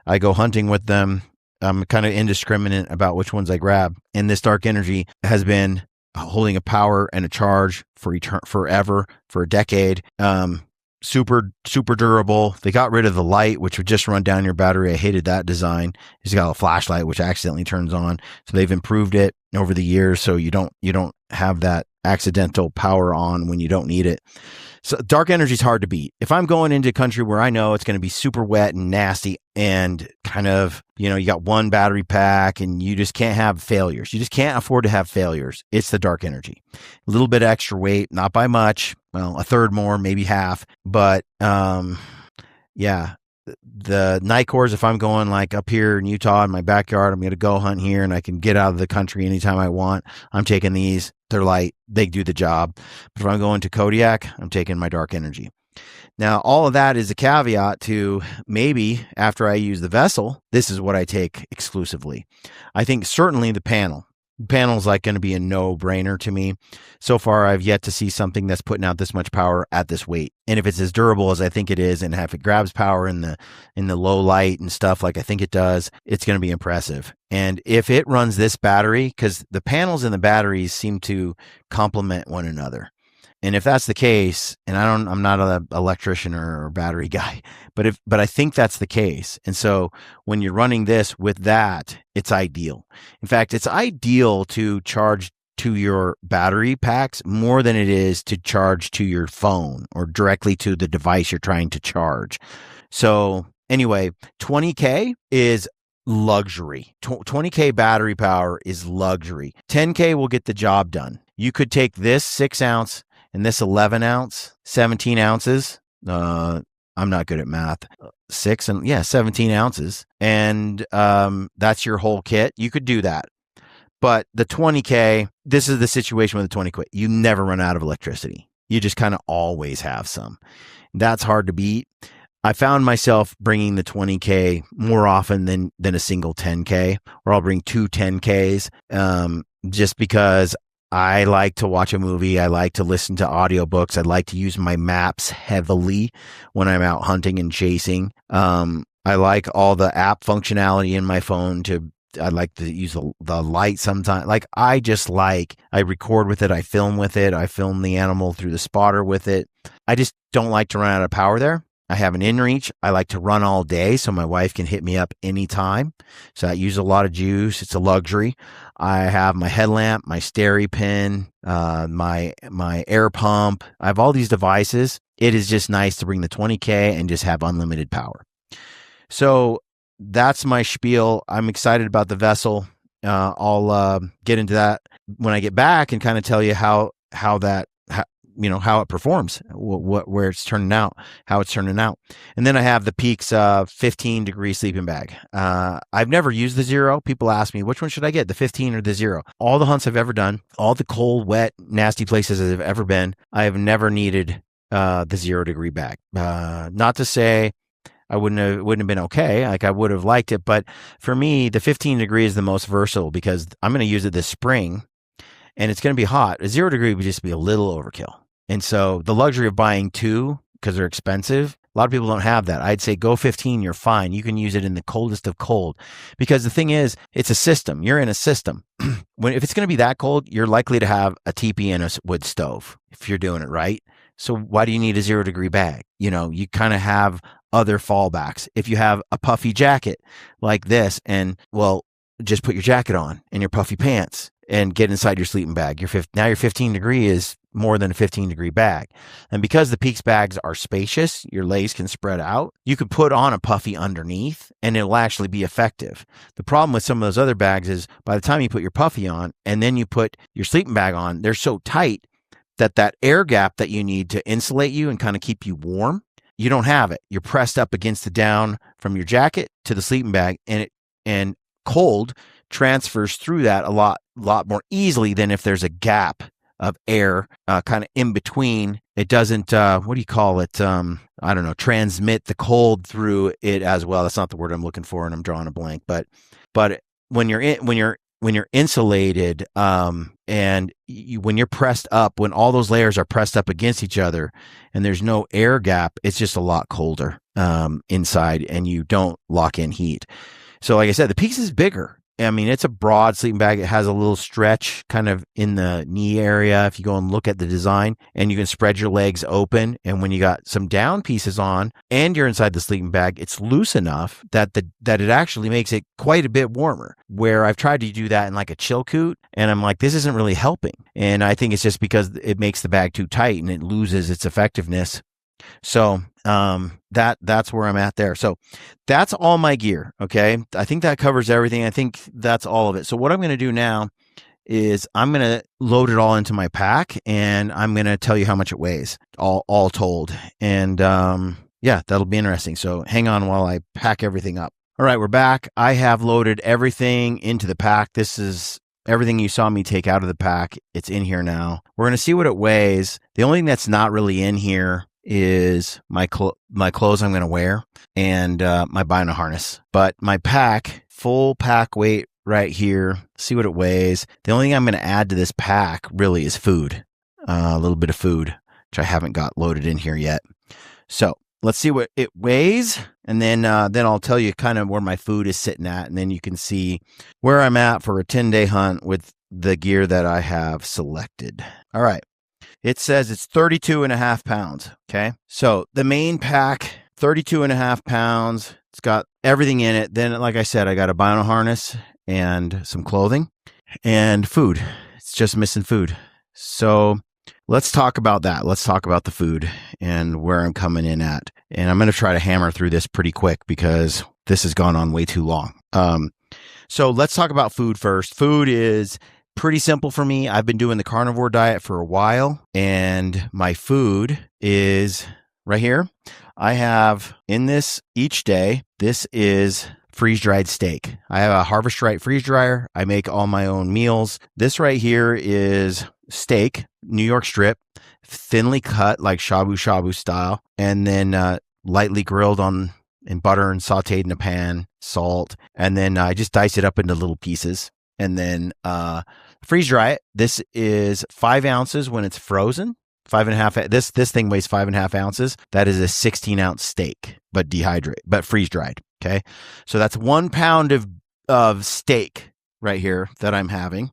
I go hunting with them. I'm kind of indiscriminate about which ones I grab. And this Dark Energy has been holding a power and a charge for forever, for a decade. Super, super durable. They got rid of the light, which would just run down your battery. I hated that design. It's got a flashlight, which accidentally turns on. So they've improved it over the years, so you don't have that accidental power on when you don't need it. So Dark Energy is hard to beat. If I'm going into a country where I know it's going to be super wet and nasty, and kind of, you got one battery pack and you just can't have failures. You just can't afford to have failures. It's the Dark Energy. A little bit extra weight, not by much. Well, a third more, maybe half. But yeah, the Nightcores, if I'm going like up here in Utah in my backyard, I'm going to go hunt here and I can get out of the country anytime I want. I'm taking these. They're light. They do the job. But if I'm going to Kodiak, I'm taking my Dark Energy. Now, all of that is a caveat to maybe after I use the Vessel, this is what I take exclusively. I think certainly the panel. The panel is like going to be a no-brainer to me. So far, I've yet to see something that's putting out this much power at this weight. And if it's as durable as I think it is, and if it grabs power in the low light and stuff like I think it does, it's going to be impressive. And if it runs this battery, because the panels and the batteries seem to complement one another. And if that's the case, and I'm not an electrician or battery guy, but I think that's the case. And so when you're running this with that, it's ideal. In fact, it's ideal to charge to your battery packs more than it is to charge to your phone or directly to the device you're trying to charge. So anyway, 20K is luxury. 20K battery power is luxury. 10K will get the job done. You could take this 6 ounce and this 11 ounce, 17 ounces. I'm not good at math. 17 ounces. And that's your whole kit. You could do that. But the 20K, this is the situation with the 20K. You never run out of electricity. You just kind of always have some. That's hard to beat. I found myself bringing the 20K more often than a single 10K, or I'll bring 2 10Ks just because I like to watch a movie. I like to listen to audiobooks. I like to use my maps heavily when I'm out hunting and chasing. I like all the app functionality in my phone I like to use the light sometimes. I record with it. I film with it. I film the animal through the spotter with it. I just don't like to run out of power there. I have an inReach. I like to run all day so my wife can hit me up anytime. So I use a lot of juice. It's a luxury. I have my headlamp, my Steri pin, my air pump. I have all these devices. It is just nice to bring the 20K and just have unlimited power. So that's my spiel. I'm excited about the Vessel. I'll get into that when I get back and kind of tell you how how it performs, where it's turning out, how it's turning out. And then I have the Peaks 15-degree sleeping bag. I've never used the 0. People ask me, which one should I get, the 15 or the 0? All the hunts I've ever done, all the cold, wet, nasty places I've ever been, I have never needed the 0-degree bag. Not to say it wouldn't have been okay. Like, I would have liked it, but for me, the 15-degree is the most versatile because I'm going to use it this spring, and it's going to be hot. A 0-degree would just be a little overkill. And so the luxury of buying 2, because they're expensive, a lot of people don't have that. I'd say go 15, you're fine. You can use it in the coldest of cold, because the thing is, it's a system. You're in a system. If it's going to be that cold, you're likely to have a teepee and a wood stove if you're doing it right. So why do you need a 0-degree bag? You kind of have other fallbacks. If you have a puffy jacket like this, and just put your jacket on and your puffy pants and get inside your sleeping bag. Now your 15-degree is more than a 15-degree bag. And because the Peaks bags are spacious, your legs can spread out. You could put on a puffy underneath and it'll actually be effective. The problem with some of those other bags is by the time you put your puffy on and then you put your sleeping bag on, they're so tight that air gap that you need to insulate you and kind of keep you warm, you don't have it. You're pressed up against the down from your jacket to the sleeping bag, and cold transfers through that a lot more easily than if there's a gap of air kind of in between. It doesn't what do you call it, transmit the cold through it as well. That's not the word I'm looking for, and I'm drawing a blank. But when you're insulated, and when you're pressed up, when all those layers are pressed up against each other and there's no air gap, it's just a lot colder inside, and you don't lock in heat. So like I said, the Peaks is bigger. I mean, it's a broad sleeping bag. It has a little stretch kind of in the knee area if you go and look at the design, and you can spread your legs open. And when you got some down pieces on and you're inside the sleeping bag, it's loose enough that it actually makes it quite a bit warmer. Where I've tried to do that in like a chill coot, and I'm like, this isn't really helping. And I think it's just because it makes the bag too tight and it loses its effectiveness. So that's where I'm at there. So that's all my gear. Okay. I think that covers everything. I think that's all of it. So what I'm going to do now is I'm going to load it all into my pack, and I'm going to tell you how much it weighs all told. And that'll be interesting. So hang on while I pack everything up. All right, we're back. I have loaded everything into the pack. This is everything you saw me take out of the pack. It's in here now. We're going to see what it weighs. The only thing that's not really in here is my clothes I'm going to wear and my bino harness. But my pack, full pack weight right here, see what it weighs. The only thing I'm going to add to this pack really is food, a little bit of food, which I haven't got loaded in here yet. So let's see what it weighs, and then I'll tell you kind of where my food is sitting at, and then you can see where I'm at for a 10-day hunt with the gear that I have selected. All right. It says it's 32.5 pounds. Okay. So the main pack, 32.5 pounds. It's got everything in it. Then, like I said, I got a bino harness and some clothing and food. It's just missing food. So let's talk about that. Let's talk about the food and where I'm coming in at. And I'm going to try to hammer through this pretty quick because this has gone on way too long. So let's talk about food first. Food is pretty simple for me. I've been doing the carnivore diet for a while, and my food is right here. I have in this each day, this is freeze-dried steak. I have a Harvest Right freeze dryer. I make all my own meals. This right here is steak, New York strip, thinly cut like shabu shabu style, and then lightly grilled in butter and sauteed in a pan, salt, and then I just dice it up into little pieces. And then freeze dry it. This is 5 ounces when it's frozen. 5.5. This thing weighs 5.5 ounces. That is a 16-ounce steak, but freeze dried. Okay, so that's 1 pound of steak right here that I'm having.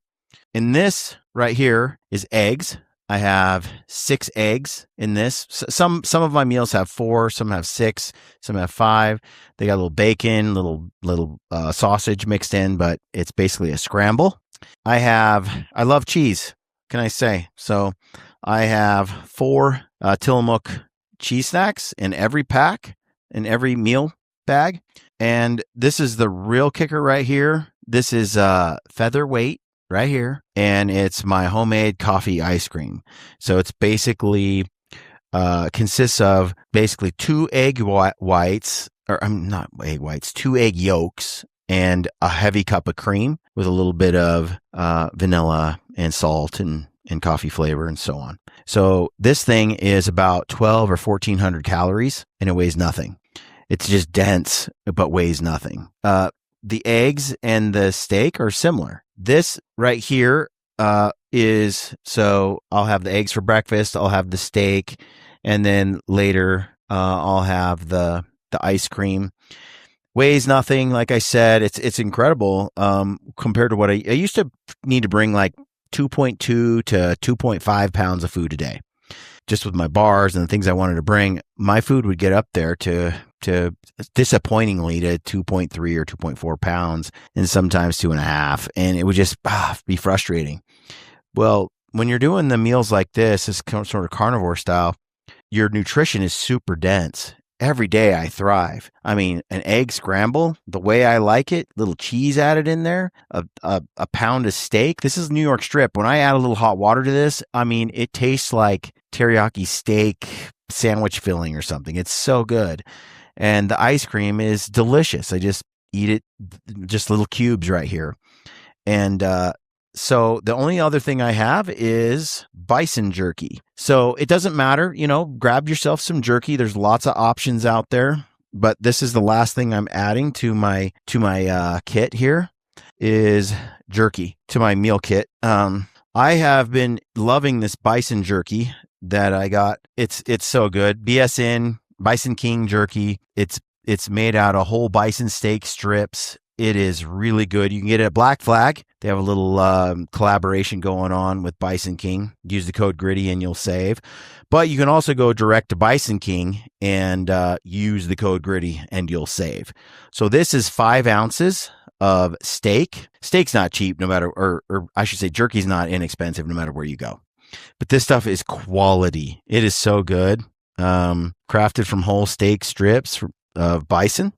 And this right here is eggs. I have 6 eggs in this. Some of my meals have 4, some have 6, some have 5. They got a little bacon, little sausage mixed in, but it's basically a scramble. I love cheese. Can I say? So I have 4 Tillamook cheese snacks in every pack, in every meal bag. And this is the real kicker right here. This is featherweight right here, and it's my homemade coffee ice cream. So it's basically consists of basically two egg whites, or I'm not egg whites, two egg yolks, and a heavy cup of cream with a little bit of vanilla and salt and coffee flavor and so on. So this thing is about 12 or 1400 calories, and it weighs nothing. It's just dense, but weighs nothing. The eggs and the steak are similar. This right here so I'll have the eggs for breakfast, I'll have the steak, and then later I'll have the ice cream. Weighs nothing, like I said. It's incredible compared to what I used to need to bring, like 2.2 to 2.5 pounds of food a day. Just with my bars and the things I wanted to bring, my food would get up there to disappointingly to 2.3 or 2.4 pounds, and sometimes 2.5. And it would just be frustrating. Well, when you're doing the meals like this sort of carnivore style, your nutrition is super dense. Every day I thrive. I mean, an egg scramble, the way I like it, little cheese added in there, a pound of steak. This is New York strip. When I add a little hot water to this, I mean, it tastes like teriyaki steak sandwich filling or something. It's so good. And the ice cream is delicious. I just eat it, just little cubes right here. And so the only other thing I have is bison jerky. So it doesn't matter, grab yourself some jerky. There's lots of options out there, but this is the last thing I'm adding to my kit here is jerky, to my meal kit. I have been loving this bison jerky that I got. It's so good. BSN Bison King jerky. It's made out of whole bison steak strips. It is really good. You can get it at Black Flag. They have a little collaboration going on with Bison King. Use the code GRITTY and you'll save. But you can also go direct to Bison King and use the code GRITTY and you'll save. So this is 5 ounces of steak. Steak's not cheap no matter, or I should say jerky's not inexpensive no matter where you go. But this stuff is quality. It is so good. Crafted from whole steak strips of bison.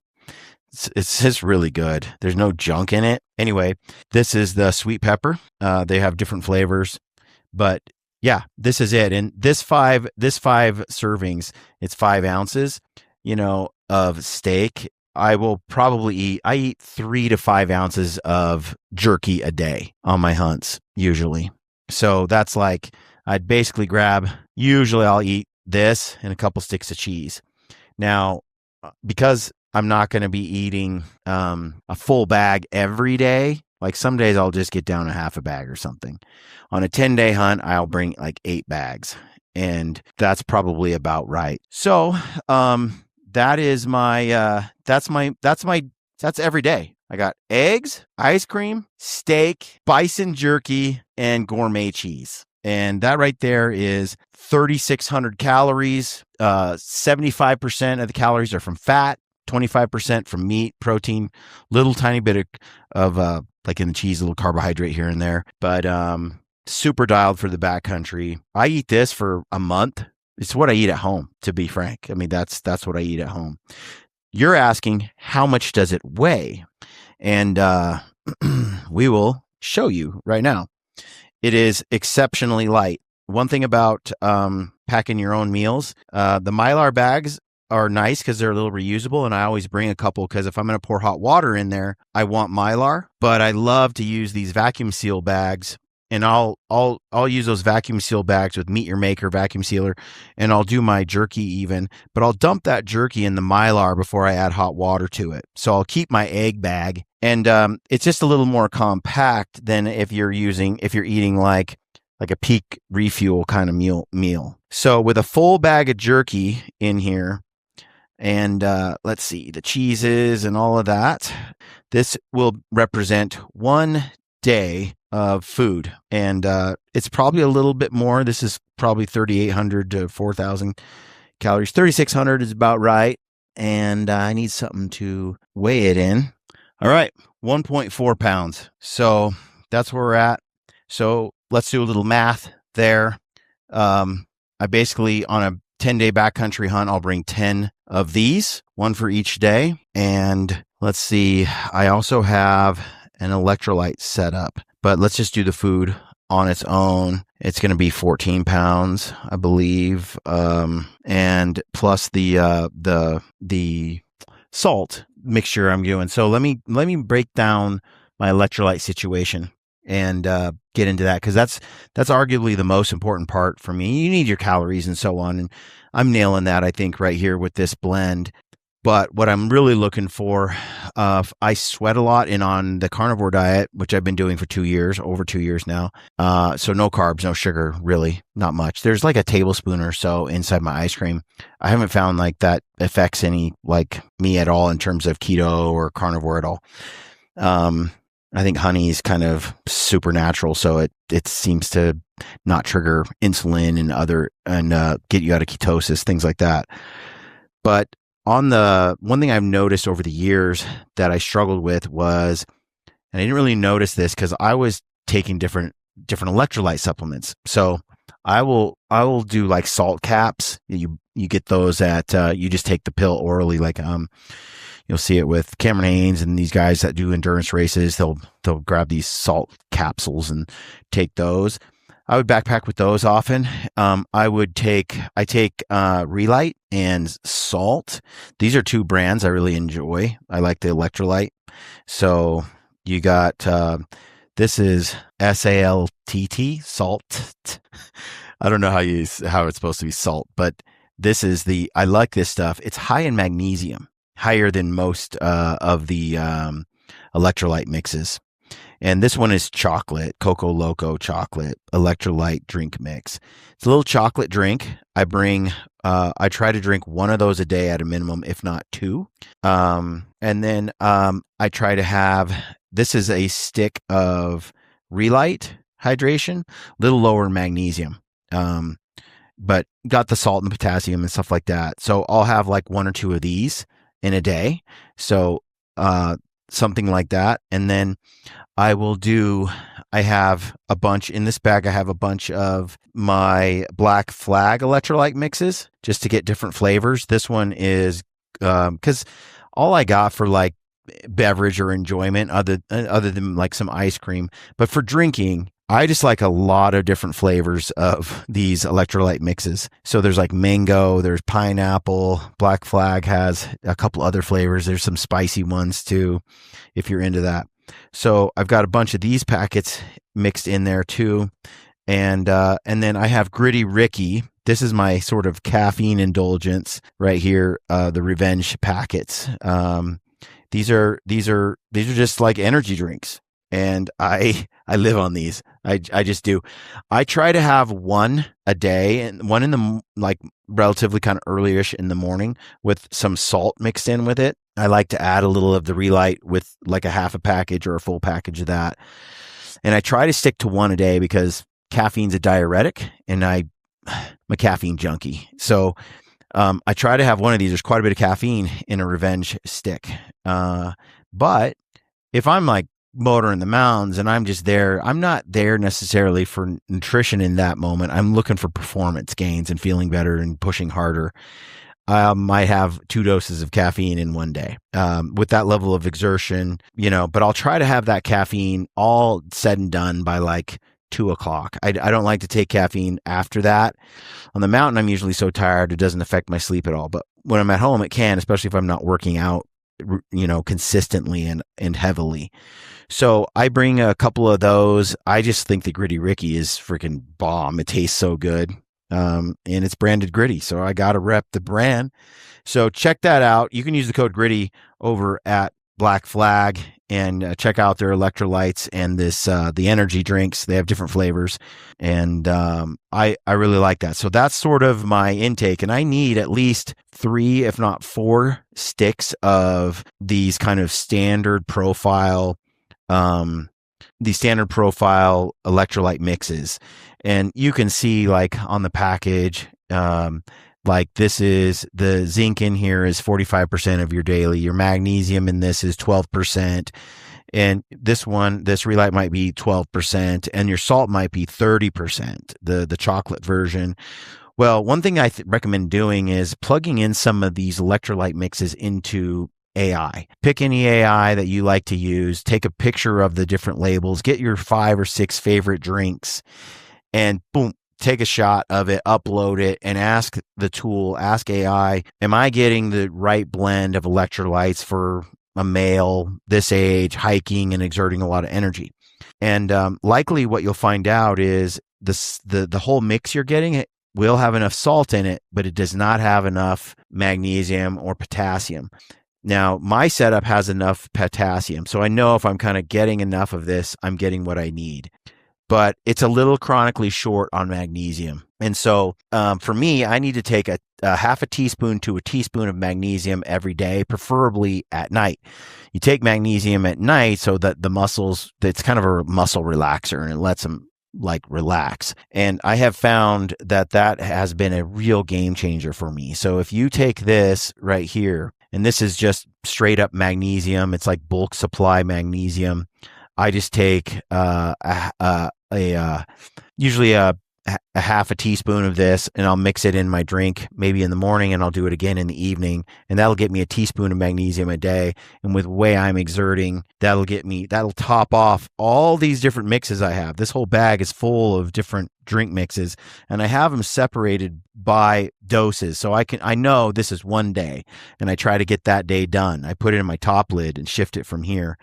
It's just really good. There's no junk in it. Anyway, this is the sweet pepper. They have different flavors, but yeah, this is it. And this five servings, it's 5 ounces, of steak. I eat 3 to 5 ounces of jerky a day on my hunts, usually. So that's like, I'd basically usually I'll eat this and a couple sticks of cheese. Now, because I'm not going to be eating a full bag every day. Like some days I'll just get down to half a bag or something. On a 10-day hunt, I'll bring like 8 bags, and that's probably about right. So that is that's every day. I got eggs, ice cream, steak, bison jerky, and gourmet cheese. And that right there is 3,600 calories. 75% of the calories are from fat. 25% from meat, protein, little tiny bit of like in the cheese, a little carbohydrate here and there, but super dialed for the backcountry. I eat this for a month. It's what I eat at home, to be frank. I mean, that's what I eat at home. You're asking, how much does it weigh? And we will show you right now. It is exceptionally light. One thing about packing your own meals, the Mylar bags are nice because they're a little reusable, and I always bring a couple because if I'm going to pour hot water in there, I want Mylar. But I love to use these vacuum seal bags, and I'll use those vacuum seal bags with Meet Your Maker vacuum sealer, and I'll do my jerky even. But I'll dump that jerky in the Mylar before I add hot water to it. So I'll keep my egg bag, and it's just a little more compact than if you're eating like a peak refuel kind of meal. So with a full bag of jerky in here, and let's see, the cheeses and all of that, this will represent 1 day of food. And it's probably a little bit more. This is probably 3,800 to 4,000 calories. 3,600 is about right. And I need something to weigh it in. All right, 1.4 pounds. So that's where we're at. So let's do a little math there. I basically, on a 10-day backcountry hunt, I'll bring 10 of these, 1 for each day. And let's see, I also have an electrolyte set up but let's just do the food on its own. It's going to be 14 pounds, I believe, and plus the salt mixture I'm doing. So let me break down my electrolyte situation and get into that, because that's arguably the most important part for me. You need your calories and so on, and I'm nailing that, I think, right here with this blend. But what I'm really looking for, I sweat a lot in on the carnivore diet, which I've been doing for over 2 years now. So no carbs, no sugar, really, not much. There's like a tablespoon or so inside my ice cream. I haven't found like that affects any like me at all in terms of keto or carnivore at all. I think honey is kind of supernatural, so it seems to not trigger insulin and get you out of ketosis, things like that. But on the one thing I've noticed over the years that I struggled with was, and I didn't really notice this because I was taking different electrolyte supplements. So I will do like salt caps. You get those at you just take the pill orally, like you'll see it with Cameron Hanes and these guys that do endurance races. They'll grab these salt capsules and take those. I would backpack with those often. I take Relight and Salt. These are two brands I really enjoy. I like the electrolyte. So you got, this is SALTT, Salt. I don't know how it's supposed to be salt, but I like this stuff. It's high in magnesium, higher than most of the electrolyte mixes. And this one is chocolate, Coco Loco chocolate electrolyte drink mix. It's a little chocolate drink. I try to drink one of those a day at a minimum, if not two. And then I try to have, this is a stick of Relight hydration, a little lower in magnesium, but got the salt and the potassium and stuff like that. So I'll have like one or two of these in a day. So something like that. And then I have a bunch in this bag. I have a bunch of my Black Flag electrolyte mixes just to get different flavors. This one is, cause all I got for like beverage or enjoyment other than like some ice cream, but for drinking, I just like a lot of different flavors of these electrolyte mixes. So there's like mango, there's pineapple. Black Flag has a couple other flavors. There's some spicy ones too, if you're into that. So I've got a bunch of these packets mixed in there too. And then I have Gritty Ricky. This is my sort of caffeine indulgence right here. The Revenge packets. These are just like energy drinks. And I live on these. I just do. I try to have one a day, and one in the like relatively kind of early-ish in the morning with some salt mixed in with it. I like to add a little of the Relight with like a half a package or a full package of that. And I try to stick to one a day because caffeine's a diuretic and I'm a caffeine junkie. So I try to have one of these. There's quite a bit of caffeine in a Revenge stick. But if I'm like motoring the mountains and I'm just there, I'm not there necessarily for nutrition in that moment. I'm looking for performance gains and feeling better and pushing harder. I might have 2 doses of caffeine in one day with that level of exertion, but I'll try to have that caffeine all said and done by like 2:00. I don't like to take caffeine after that. On the mountain, I'm usually so tired, it doesn't affect my sleep at all. But when I'm at home, it can, especially if I'm not working out, consistently and heavily. So I bring a couple of those. I just think the Gritty Ricky is freaking bomb. It tastes so good. And it's branded Gritty. So I got to rep the brand. So check that out. You can use the code Gritty over at Black Flag and check out their electrolytes and the energy drinks. They have different flavors. And I really like that. So that's sort of my intake. And I need at least 3, if not 4 sticks of these kind of standard profile electrolyte mixes. And you can see like on the package, like this is the zinc in here is 45% of your daily, your magnesium in this is 12%. And this Relight might be 12% and your salt might be 30%, the chocolate version. Well, one thing I recommend doing is plugging in some of these electrolyte mixes into AI. Pick any AI that you like to use, take a picture of the different labels, get your 5 or 6 favorite drinks, and boom, take a shot of it, upload it, and ask the tool, ask AI, am I getting the right blend of electrolytes for a male this age, hiking and exerting a lot of energy? And likely what you'll find out is the whole mix you're getting, it will have enough salt in it, but it does not have enough magnesium or potassium. Now, my setup has enough potassium, so I know if I'm kind of getting enough of this, I'm getting what I need. But it's a little chronically short on magnesium. And so for me, I need to take a half a teaspoon to a teaspoon of magnesium every day, preferably at night. You take magnesium at night so that the muscles, it's kind of a muscle relaxer and it lets them like relax. And I have found that that has been a real game changer for me. So if you take this right here, and this is just straight up magnesium, it's like bulk supply magnesium. I just take usually a half a teaspoon of this, and I'll mix it in my drink, maybe in the morning, and I'll do it again in the evening, and that'll get me a teaspoon of magnesium a day. And with the way I'm exerting, that'll top off all these different mixes I have. This whole bag is full of different drink mixes, and I have them separated by doses, so I know this is one day, and I try to get that day done. I put it in my top lid and shift it from here.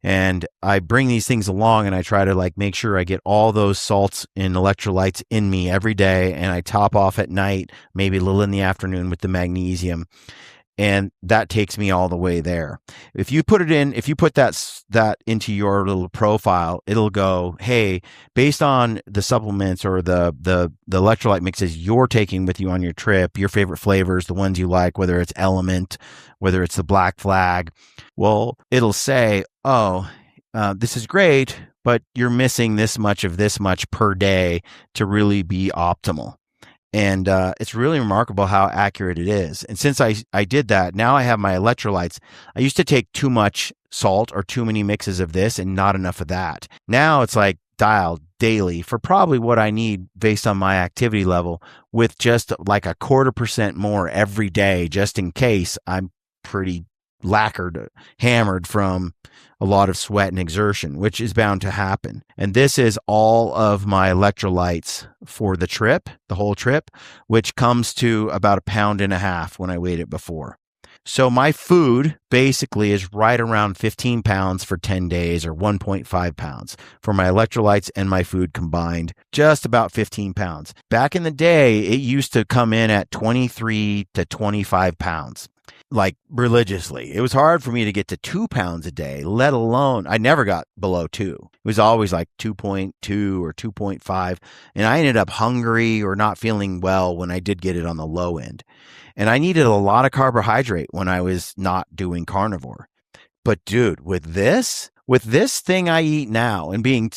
And I bring these things along and I try to like make sure I get all those salts and electrolytes in me every day. And I top off at night, maybe a little in the afternoon with the magnesium. And that takes me all the way there. If you put that into your little profile, it'll go, hey, based on the supplements or the electrolyte mixes you're taking with you on your trip, your favorite flavors, the ones you like, whether it's Element, whether it's the Black Flag, well, it'll say, this is great, but you're missing this much per day to really be optimal. And it's really remarkable how accurate it is. And since I did that, now I have my electrolytes. I used to take too much salt or too many mixes of this and not enough of that. Now it's like dialed daily for probably what I need based on my activity level, with just like 0.25% more every day, just in case I'm pretty lacquered, hammered from a lot of sweat and exertion, which is bound to happen. And this is all of my electrolytes for the trip, the whole trip, which comes to about 1.5 pounds when I weighed it before. So my food basically is right around 15 pounds for 10 days, or 1.5 pounds for my electrolytes and my food combined, just about 15 pounds. Back in the day, it used to come in at 23 to 25 pounds. Like religiously. It was hard for me to get to 2 pounds a day, let alone, I never got below 2. It was always like 2.2 or 2.5. And I ended up hungry or not feeling well when I did get it on the low end. And I needed a lot of carbohydrate when I was not doing carnivore. But dude, with this thing I eat now and being,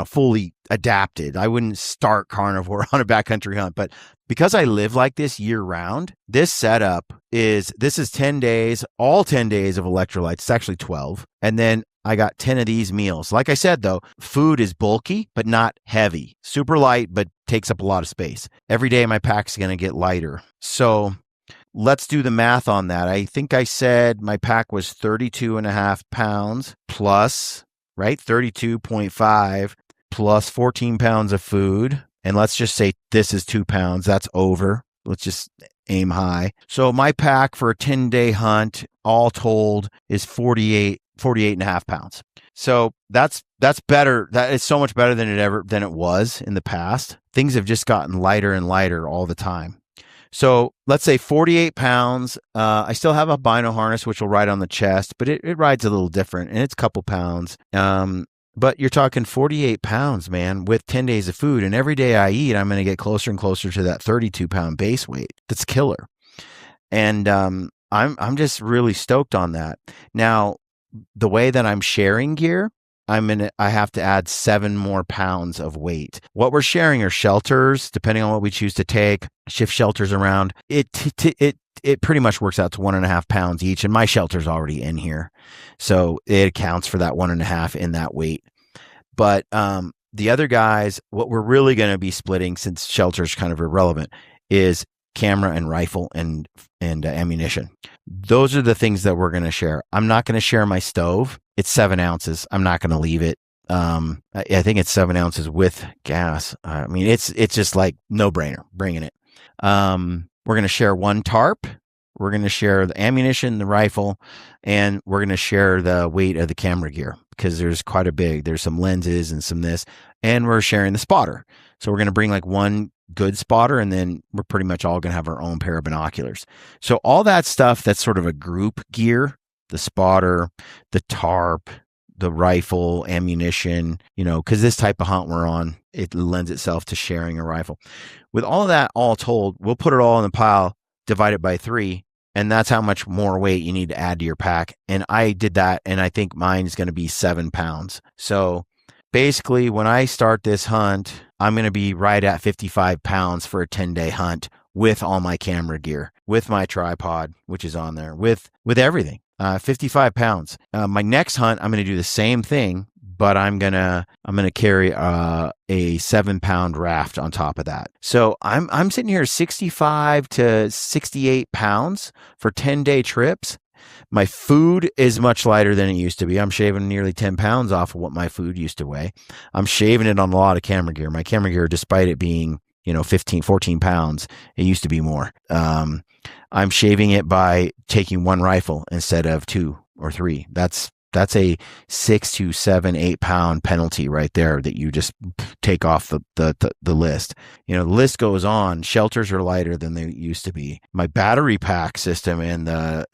fully adapted, I wouldn't start carnivore on a backcountry hunt, but because I live like this year round, this setup is 10 days, all 10 days of electrolytes. It's actually 12. And then I got 10 of these meals. Like I said, though, food is bulky, but not heavy. Super light, but takes up a lot of space. Every day my pack's going to get lighter. So let's do the math on that. I think I said my pack was 32.5 pounds plus, right? 32.5 plus 14 pounds of food. And let's just say this is 2 pounds. That's over. Let's just aim high. So my pack for a 10-day hunt, all told, is 48.5 pounds. So that's better. That is so much better than it was in the past. Things have just gotten lighter and lighter all the time. So let's say 48 pounds. I still have a bino harness, which will ride on the chest, but it rides a little different, and it's a couple pounds. But you're talking 48 pounds, man, with 10 days of food. And every day I eat, I'm going to get closer and closer to that 32-pound base weight. That's killer. And I'm just really stoked on that. Now, the way that I'm sharing gear, I have to add 7 more pounds of weight. What we're sharing are shelters, depending on what we choose to take, shift shelters around. It pretty much works out to 1.5 pounds each, and my shelter's already in here. So it accounts for that 1.5 in that weight. But the other guys, what we're really going to be splitting, since shelter's kind of irrelevant, is camera and rifle and ammunition. Those are the things that we're going to share. I'm not going to share my stove. It's 7 ounces. I'm not going to leave it. I think it's 7 ounces with gas. I mean, it's just like no brainer, bringing it. We're going to share one tarp. We're going to share the ammunition, the rifle, and we're going to share the weight of the camera gear because there's there's some lenses and some this, and we're sharing the spotter. So we're going to bring like one good spotter, and then we're pretty much all going to have our own pair of binoculars. So all that stuff that's sort of a group gear, the spotter, the tarp, the rifle, ammunition, because this type of hunt we're on, it lends itself to sharing a rifle. With all of that all told, we'll put it all in the pile, divide it by 3, and that's how much more weight you need to add to your pack. And I did that, and I think mine is going to be 7 pounds. So basically, when I start this hunt, I'm going to be right at 55 pounds for a 10-day hunt with all my camera gear, with my tripod, which is on there, with everything. 55 pounds. My next hunt, I'm going to do the same thing, but I'm gonna carry a 7-pound raft on top of that. So I'm sitting here 65 to 68 pounds for 10-day trips. My food is much lighter than it used to be. I'm shaving nearly 10 pounds off of what my food used to weigh. I'm shaving it on a lot of camera gear. My camera gear, despite it being 15, 14 pounds, it used to be more. I'm shaving it by taking one rifle instead of 2 or 3. That's a 6 to 7, 8 pound penalty right there that you just take off the list. The list goes on. Shelters are lighter than they used to be. My battery pack system and the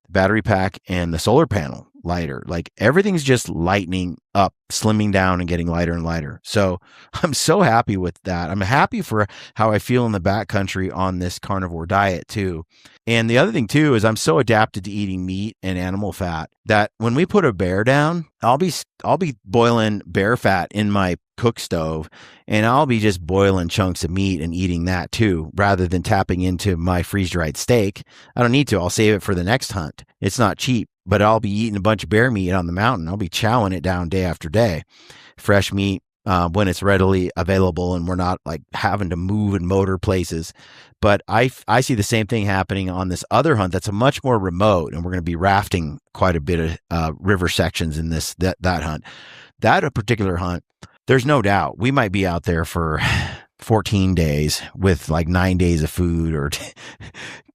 battery pack and the solar panel lighter. Like everything's just lightening up, slimming down and getting lighter and lighter. So I'm so happy with that. I'm happy for how I feel in the backcountry on this carnivore diet too. And the other thing too is I'm so adapted to eating meat and animal fat that when we put a bear down, I'll be boiling bear fat in my cook stove, and I'll be just boiling chunks of meat and eating that too, rather than tapping into my freeze-dried steak. I don't need to. I'll save it for the next hunt. It's not cheap, but I'll be eating a bunch of bear meat on the mountain. I'll be chowing it down day after day. Fresh meat when it's readily available and we're not like having to move and motor places. But I see the same thing happening on this other hunt that's a much more remote, and we're going to be rafting quite a bit of river sections in that hunt. That particular hunt, there's no doubt we might be out there for 14 days with like 9 days of food or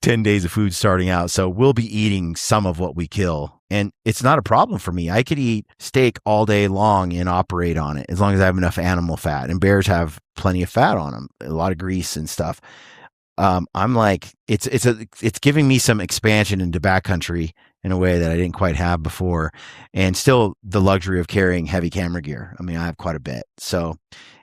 10 days of food starting out. So we'll be eating some of what we kill. And it's not a problem for me. I could eat steak all day long and operate on it as long as I have enough animal fat. And bears have plenty of fat on them, a lot of grease and stuff. I'm like, it's giving me some expansion into backcountry in a way that I didn't quite have before, and still the luxury of carrying heavy camera gear. I mean, I have quite a bit. So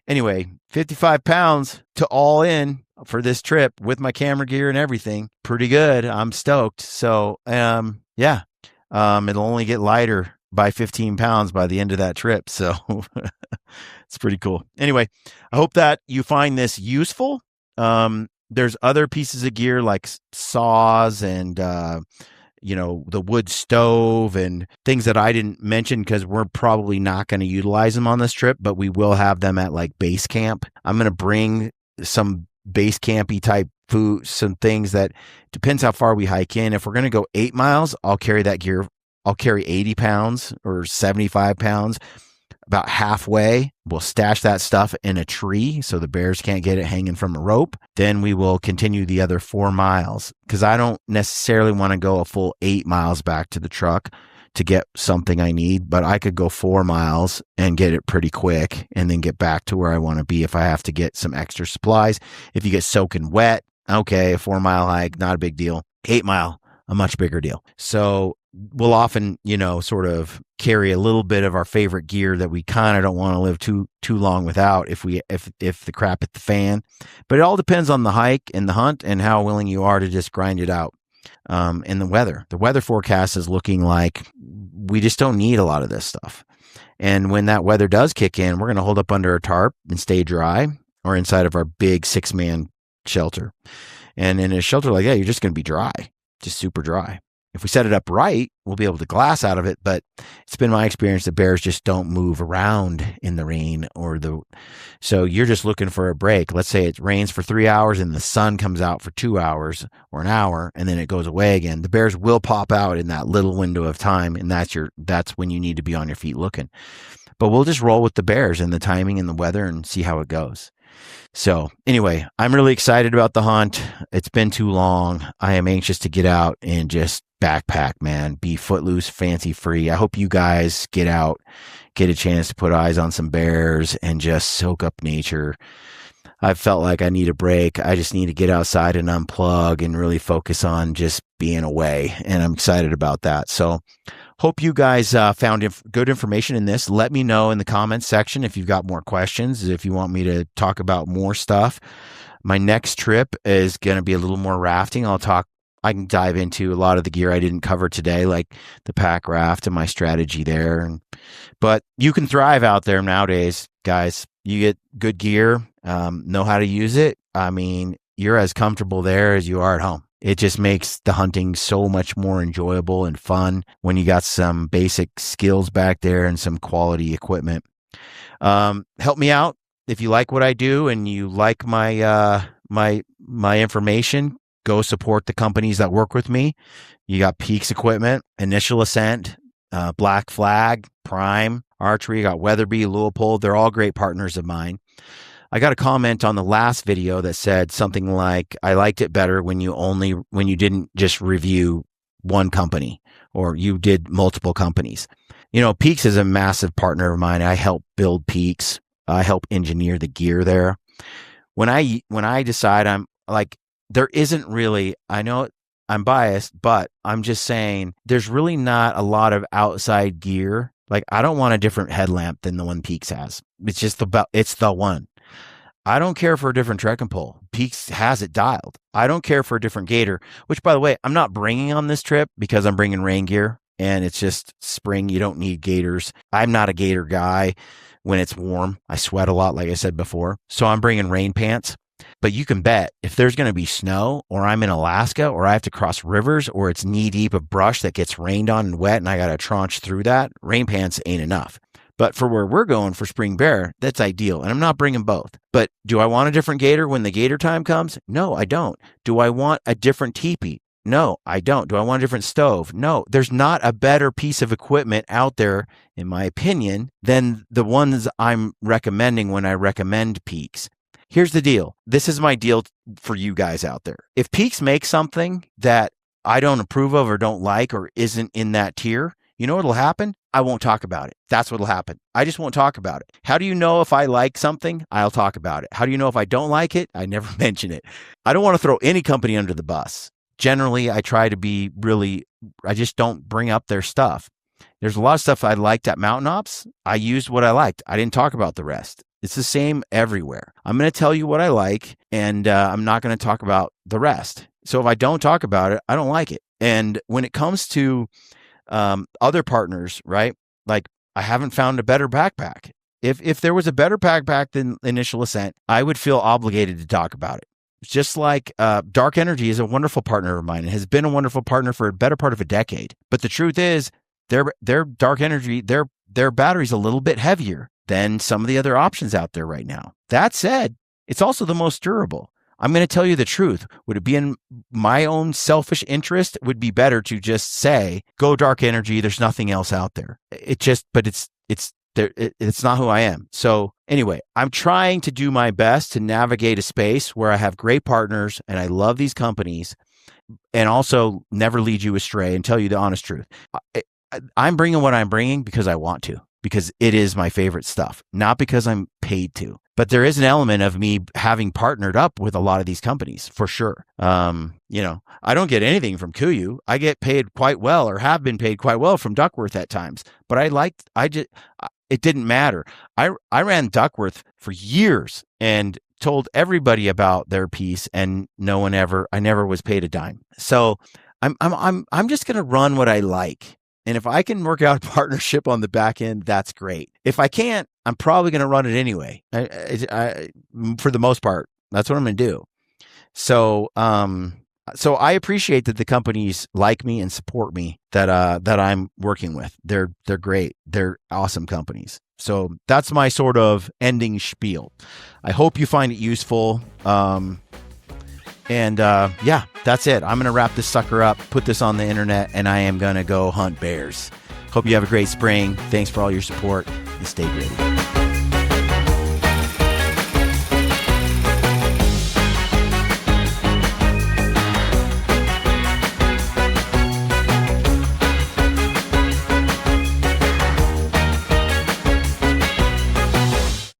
anyway, 55 pounds to all in for this trip with my camera gear and everything. Pretty good. I'm stoked. So, yeah, it'll only get lighter by 15 pounds by the end of that trip. So it's pretty cool. Anyway, I hope that you find this useful. There's other pieces of gear like saws and, the wood stove and things that I didn't mention because we're probably not going to utilize them on this trip, but we will have them at like base camp. I'm going to bring some base campy type food, some things that depends how far we hike in. If we're going to go 8 miles, I'll carry that gear. I'll carry 80 pounds or 75 pounds. About halfway, we'll stash that stuff in a tree so the bears can't get it hanging from a rope. Then we will continue the other 4 miles because I don't necessarily want to go a full 8 miles back to the truck to get something I need, but I could go 4 miles and get it pretty quick and then get back to where I want to be if I have to get some extra supplies. If you get soaking wet, okay, a 4-mile hike, not a big deal. 8 mile, a much bigger deal. So we'll often, sort of carry a little bit of our favorite gear that we kind of don't want to live too long without if the crap hit the fan. But it all depends on the hike and the hunt and how willing you are to just grind it out. And the weather. The weather forecast is looking like we just don't need a lot of this stuff. And when that weather does kick in, we're going to hold up under a tarp and stay dry or inside of our big 6-man shelter. And in a shelter like that, you're just going to be dry, just super dry. If we set it up right, we'll be able to glass out of it. But it's been my experience that bears just don't move around in the rain so you're just looking for a break. Let's say it rains for 3 hours and the sun comes out for 2 hours or an hour and then it goes away again. The bears will pop out in that little window of time. And that's when you need to be on your feet looking. But we'll just roll with the bears and the timing and the weather and see how it goes. So anyway, I'm really excited about the hunt. It's been too long. I am anxious to get out and just backpack, man, be footloose, fancy free. I hope you guys get out, get a chance to put eyes on some bears and just soak up nature. I've felt like I need a break. I just need to get outside and unplug and really focus on just being away. And I'm excited about that. So hope you guys found good information in this. Let me know in the comments section if you've got more questions, if you want me to talk about more stuff. My next trip is going to be a little more rafting. I can dive into a lot of the gear I didn't cover today, like the pack raft and my strategy there. But you can thrive out there nowadays, guys. You get good gear, know how to use it. I mean, you're as comfortable there as you are at home. It just makes the hunting so much more enjoyable and fun when you got some basic skills back there and some quality equipment. Help me out if you like what I do and you like my information. Go support the companies that work with me. You got Peaks Equipment, Initial Ascent, Black Flag, Prime, Archery. You got Weatherby, Leupold. They're all great partners of mine. I got a comment on the last video that said something like, I liked it better when you didn't just review one company or you did multiple companies. Peaks is a massive partner of mine. I help build Peaks. I help engineer the gear there. When I decide there isn't really, I know I'm biased, but I'm just saying there's really not a lot of outside gear. Like I don't want a different headlamp than the one Peaks has. It's just it's the one. I don't care for a different trekking pole. Peaks has it dialed. I don't care for a different gator, which by the way, I'm not bringing on this trip because I'm bringing rain gear and it's just spring. You don't need gators. I'm not a gator guy when it's warm. I sweat a lot, like I said before. So I'm bringing rain pants. But you can bet if there's going to be snow or I'm in Alaska or I have to cross rivers or it's knee deep of brush that gets rained on and wet and I got to tranche through that, rain pants ain't enough. But for where we're going for spring bear, that's ideal. And I'm not bringing both. But do I want a different gator when the gator time comes? No, I don't. Do I want a different teepee? No, I don't. Do I want a different stove? No, there's not a better piece of equipment out there, in my opinion, than the ones I'm recommending when I recommend Peaks. Here's the deal. This is my deal for you guys out there. If Peaks makes something that I don't approve of or don't like or isn't in that tier, you know what'll happen? I won't talk about it. That's what'll happen. I just won't talk about it. How do you know if I like something? I'll talk about it. How do you know if I don't like it? I never mention it. I don't want to throw any company under the bus. Generally, I try to I just don't bring up their stuff. There's a lot of stuff I liked at Mountain Ops. I used what I liked. I didn't talk about the rest. It's the same everywhere. I'm going to tell you what I like, and I'm not going to talk about the rest. So if I don't talk about it, I don't like it. And when it comes to other partners, right? Like I haven't found a better backpack. If there was a better backpack than Initial Ascent, I would feel obligated to talk about it. It's just like Dark Energy is a wonderful partner of mine and has been a wonderful partner for a better part of a decade. But the truth is, their Dark Energy, their battery's a little bit heavier than some of the other options out there right now. That said, it's also the most durable. I'm going to tell you the truth. Would it be in my own selfish interest? It would be better to just say, go Dark Energy. There's nothing else out there. It's not who I am. So anyway, I'm trying to do my best to navigate a space where I have great partners and I love these companies and also never lead you astray and tell you the honest truth. I'm bringing what I'm bringing because I want to, because it is my favorite stuff, not because I'm paid to. But there is an element of me having partnered up with a lot of these companies for sure. I don't get anything from Kuiu. I get paid quite well or have been paid quite well from Duckworth at times, but it didn't matter. I ran Duckworth for years and told everybody about their piece and I never was paid a dime. So I'm just going to run what I like. And if I can work out a partnership on the back end, that's great. If I can't, I'm probably going to run it anyway. For the most part, that's what I'm going to do. So, So I appreciate that the companies like me and support me that I'm working with. They're great. They're awesome companies. So that's my sort of ending spiel. I hope you find it useful. Yeah, that's it. I'm going to wrap this sucker up, put this on the internet, and I am going to go hunt bears. Hope you have a great spring. Thanks for all your support, and stay gritty.